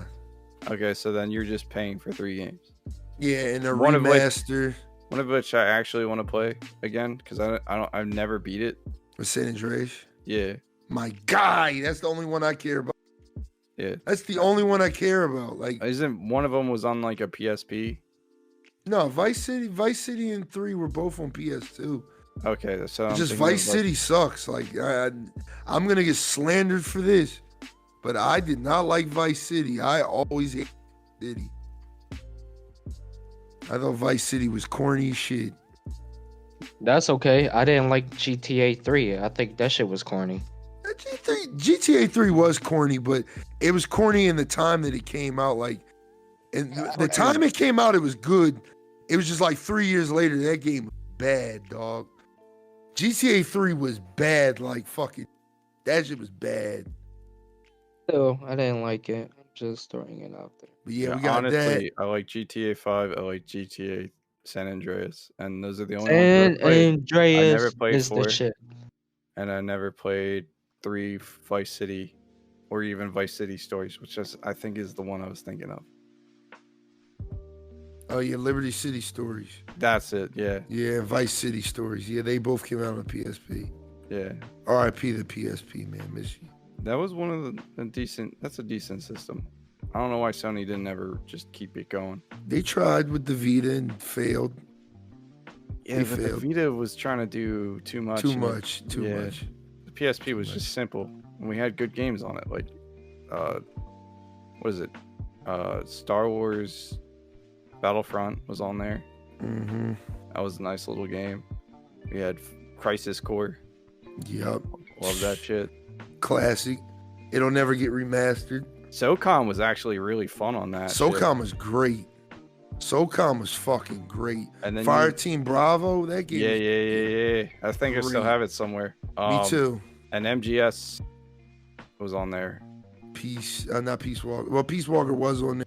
Okay, so then you're just paying for 3 games. Yeah, and a One remaster. One of which I actually want to play again because I've never beat it. With San Andreas. Yeah. My guy, that's the only one I care about. Yeah. That's the only one I care about. Like, isn't one of them was on like a PSP? No, Vice City and 3 were both on PS2. Okay, so just Vice City sucks. Like, I'm gonna get slandered for this, but I did not like Vice City. I always hated City. I thought Vice City was corny shit. That's okay. I didn't like GTA 3. I think that shit was corny. GTA 3 was corny, but it was corny in the time that it came out. Like, and the time it came out, it was good. It was just like 3 years later, that game was bad, dog. GTA 3 was bad, like fucking. That shit was bad. So I didn't like it. I'm just throwing it out there. But yeah, we got honestly, that. I like GTA 5. I like GTA San Andreas, and those are the only San ones I played. Andreas I never played is 4, the shit. and I never played 3 Vice City, or even Vice City Stories, which I think is the one I was thinking of. Oh yeah, Liberty City Stories. That's it. Yeah. Yeah, Vice City Stories. Yeah, they both came out on PSP. Yeah. R.I.P. the PSP, man. Miss you. That was one of the decent. That's a decent system. I don't know why Sony didn't ever just keep it going. They tried with the Vita and failed. Yeah, but the Vita was trying to do too much. Too much. The PSP was just simple, and we had good games on it. Like, what is it? Star Wars Battlefront was on there. Mm-hmm. That was a nice little game. We had Crisis Core. Yep. Love that shit. Classic. It'll never get remastered. SOCOM was actually really fun on that. SOCOM was great. SOCOM was fucking great. And then Fireteam Bravo, that game. Yeah. I think I still have it somewhere. Me too. And MGS was on there. Not Peace Walker. Well, Peace Walker was on there.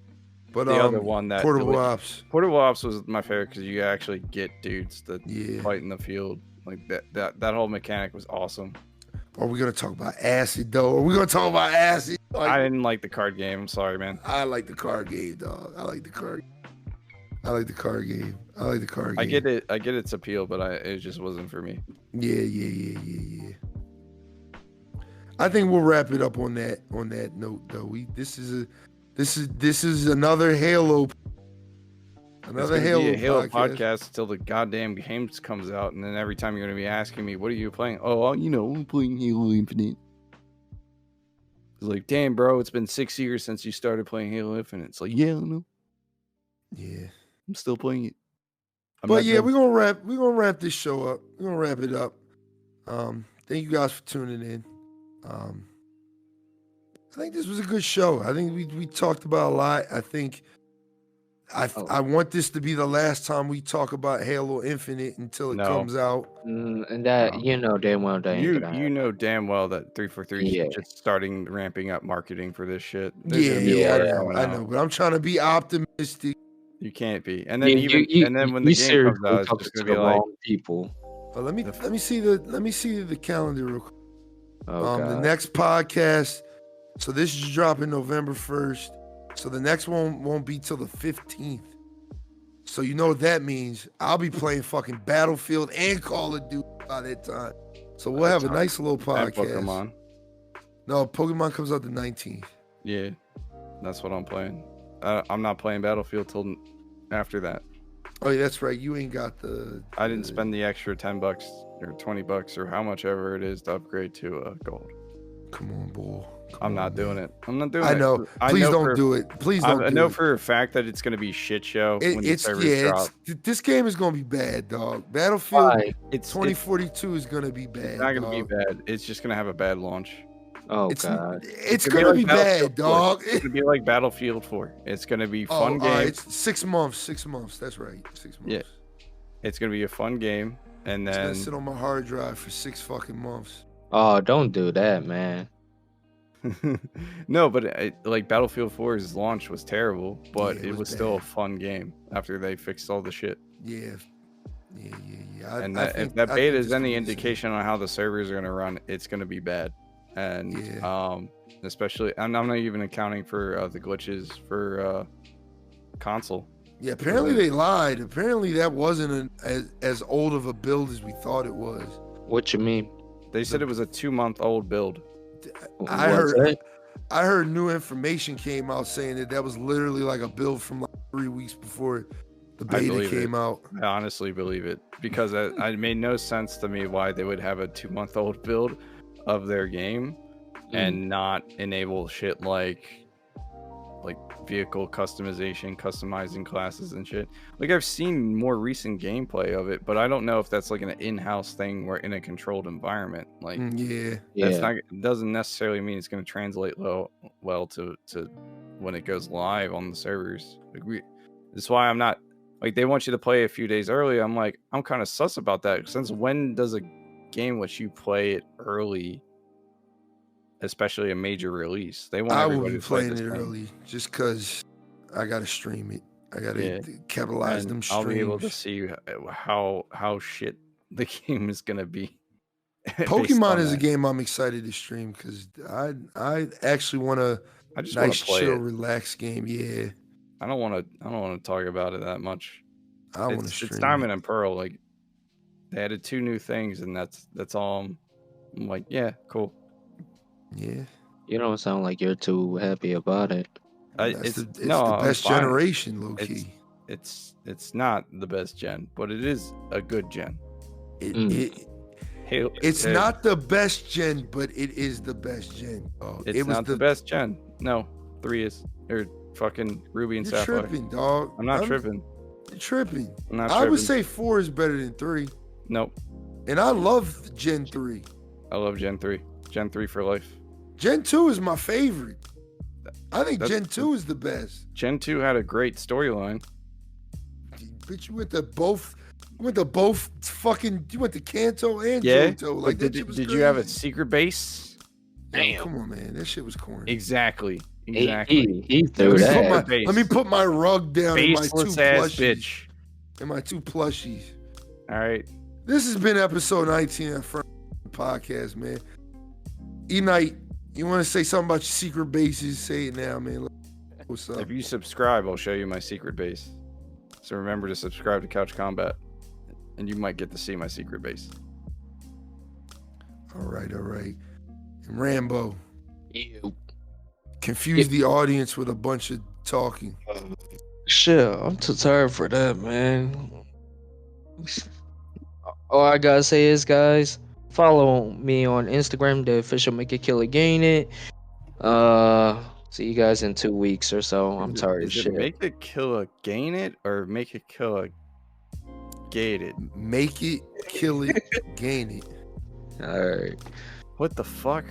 But the other one, that Portable Ops. Portable Ops was my favorite because you actually get dudes that fight in the field. Like that whole mechanic was awesome. Are we gonna talk about Acid though? Are we gonna talk about Acid? Like, I didn't like the card game. I'm sorry, man. I like the card game, dog. I like the card game. I get it. I get its appeal, but it just wasn't for me. Yeah. I think we'll wrap it up on that note though. This is another Halo. Another Halo podcast until the goddamn games comes out, and then every time you're gonna be asking me, "What are you playing?" Oh, I'm playing Halo Infinite. It's like, damn, bro, it's been 6 years since you started playing Halo Infinite. It's like, yeah, I know. Yeah, I'm still playing it. But yeah, we're gonna wrap this show up. We're gonna wrap it up. Thank you guys for tuning in. I think this was a good show. I think we talked about a lot. I think I want this to be the last time we talk about Halo Infinite until it comes out. And that you know damn well that you know damn well that 343 is just starting ramping up marketing for this shit. I know, but I'm trying to be optimistic. You can't be, and then when the game comes out, it's just gonna be like people. Let me see the calendar real quick. The next podcast. So this is dropping November 1st. So the next one won't be till the 15th. So you know what that means. I'll be playing fucking Battlefield and Call of Duty by that time. So we'll have a nice little podcast. Pokemon. No, Pokemon comes out the 19th. Yeah, that's what I'm playing. I'm not playing Battlefield till after that. Oh, yeah, that's right. You ain't got the... I didn't spend the extra $10 or $20 or how much ever it is to upgrade to gold. Come on, boy. I'm not doing it. I know. Please don't do it. Please don't do it. I know for a fact that it's going to be shit show when the servers drop. This game is going to be bad, dog. Battlefield 2042 is going to be bad. It's not going to be bad. It's just going to have a bad launch. Oh, God. It's going to be bad, dog. It's going to be like Battlefield 4. It's going to be fun game. It's 6 months. 6 months. That's right. 6 months. Yeah. It's going to be a fun game. And then... It's going to sit on my hard drive for 6 fucking months. Oh, don't do that, man. No, but like Battlefield 4's launch was terrible, but Yeah, it was still a fun game after they fixed all the shit. Yeah. And I if think that beta is this any could be the same. indication on how the servers are going to run, it's going to be bad. And especially, I'm not even accounting for the glitches for console. Yeah, apparently they lied. Apparently that wasn't as old of a build as we thought it was. What you mean? They said it was a 2-month-old build. I heard new information came out saying that was literally like a build from like 3 weeks before the beta came out. I honestly believe it because it made no sense to me why they would have a 2-month-old build of their game and not enable shit like vehicle customization, customizing classes and shit. Like I've seen more recent gameplay of it, but I don't know if that's like an in-house thing where in a controlled environment. Like that's not, doesn't necessarily mean it's going to translate well to when it goes live on the servers. Like that's why I'm not like they want you to play a few days early. I'm like I'm kind of sus about that. Since when does a game let you play it early? Especially a major release, they want everybody will be to play playing it early just because I gotta stream it. I gotta capitalize them streams. I'll be able to see how shit the game is gonna be. Pokemon is a game I'm excited to stream because I actually want a nice, chill, relaxed game. Yeah, I don't want to talk about it that much. I want to stream. It's Diamond and Pearl. Like they added 2 new things, and that's all. I'm like, yeah, cool. Yeah, you don't sound like you're too happy about it. It's the best generation, low key. It's not the best gen, but it is a good gen. It's not the best gen, but it is the best gen. It's not the best gen. No, 3 is or fucking Ruby and Sapphire. You're tripping, dog. I'm not tripping. You're tripping. I'm not I tripping. would say 4 is better than 3. Nope. And I love Gen 3. I love Gen 3. Gen 3 for life. Gen 2 is my favorite. I think Gen 2 is the best. Gen 2 had a great storyline. Bitch, you went to both fucking, you went to Kanto and Johto. Like, that shit was did you have a secret base? Damn. Come on, man. That shit was corny. Exactly. He threw that. Let me put my rug down in my 2 plushies. Bitch. In my 2 plushies. All right. This has been episode 19 of the podcast, man. E-Night, you want to say something about your secret bases? Say it now, man. What's up? If you subscribe, I'll show you my secret base. So remember to subscribe to Couch Combat, and you might get to see my secret base. All right. And Rambo. You. Confuse the audience with a bunch of talking. Shit, I'm too tired for that, man. All I gotta say is, guys, follow me on Instagram, the official Make It Kill It Gain It. See you guys in 2 weeks or so. I'm tired of shit. Make It Kill It Gain It or Make It Kill It Gate It? Make It Kill It Gain It. Alright. What the fuck?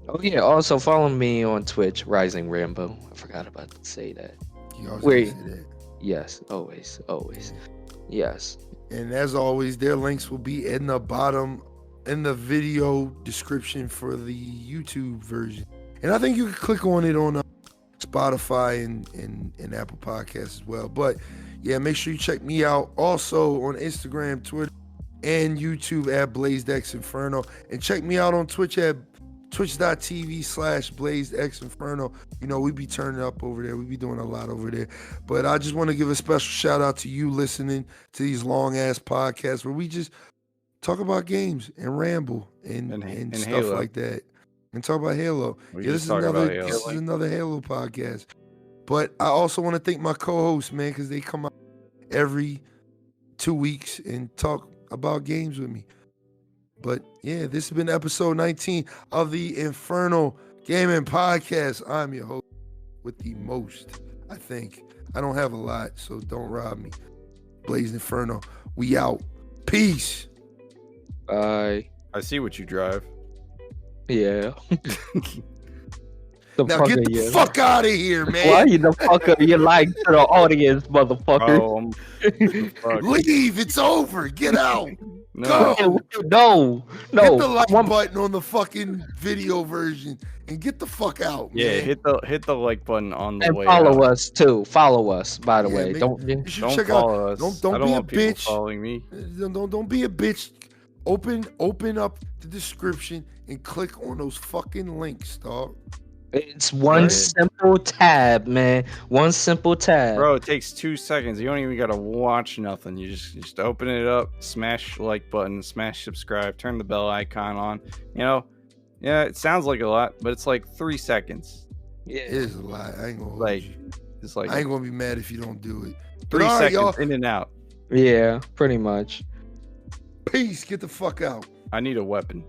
Oh yeah, also follow me on Twitch, RiZiNG Rambo. I forgot about to say that. You always say that. Yes, always. Yes. And as always, their links will be in the bottom in the video description for the YouTube version. And I think you can click on it on Spotify and Apple Podcasts as well. But yeah, make sure you check me out also on Instagram, Twitter, and YouTube at BlazedXinferno. And check me out on Twitch at twitch.tv/BlazedXinferno. You know, we be turning up over there. We be doing a lot over there. But I just want to give a special shout out to you listening to these long ass podcasts where we just talk about games and ramble and stuff Halo. like that. And talk about Halo. This is another Halo podcast. But I also want to thank my co-hosts, man, because they come out every 2 weeks and talk about games with me. But yeah, this has been episode 19 of the Infernal Gaming Podcast. I'm your host with the most, I think. I don't have a lot, so don't rob me. Blaze Inferno, we out. Peace. Bye. I see what you drive. Yeah. Now get the fuck out of here, man. Why you the fuck up? You like to the audience, motherfucker. Oh, leave. It's over. Get out. No. Go! No, Hit the like One- button on the fucking video version and get the fuck out, Yeah, man. hit the like button on the and way follow out. us too. Follow us, by the Yeah, way. make- Don't. You should Don't check follow out. us. Don't I don't be a want people bitch. following me. Don't be a bitch. Open up the description and click on those fucking links, dog. It's one Right. simple tab, man. One simple tab. Bro, it takes 2 seconds. You don't even gotta watch nothing. You just open it up, smash like button, smash subscribe, turn the bell icon on. You know, yeah, it sounds like a lot, but it's like 3 seconds. Yeah. It is a lot. I ain't gonna hold Like, you. it's like I ain't gonna be mad if you don't do it. But 3 all right, seconds y'all. in and out. Yeah, pretty much. Peace. Get the fuck out. I need a weapon.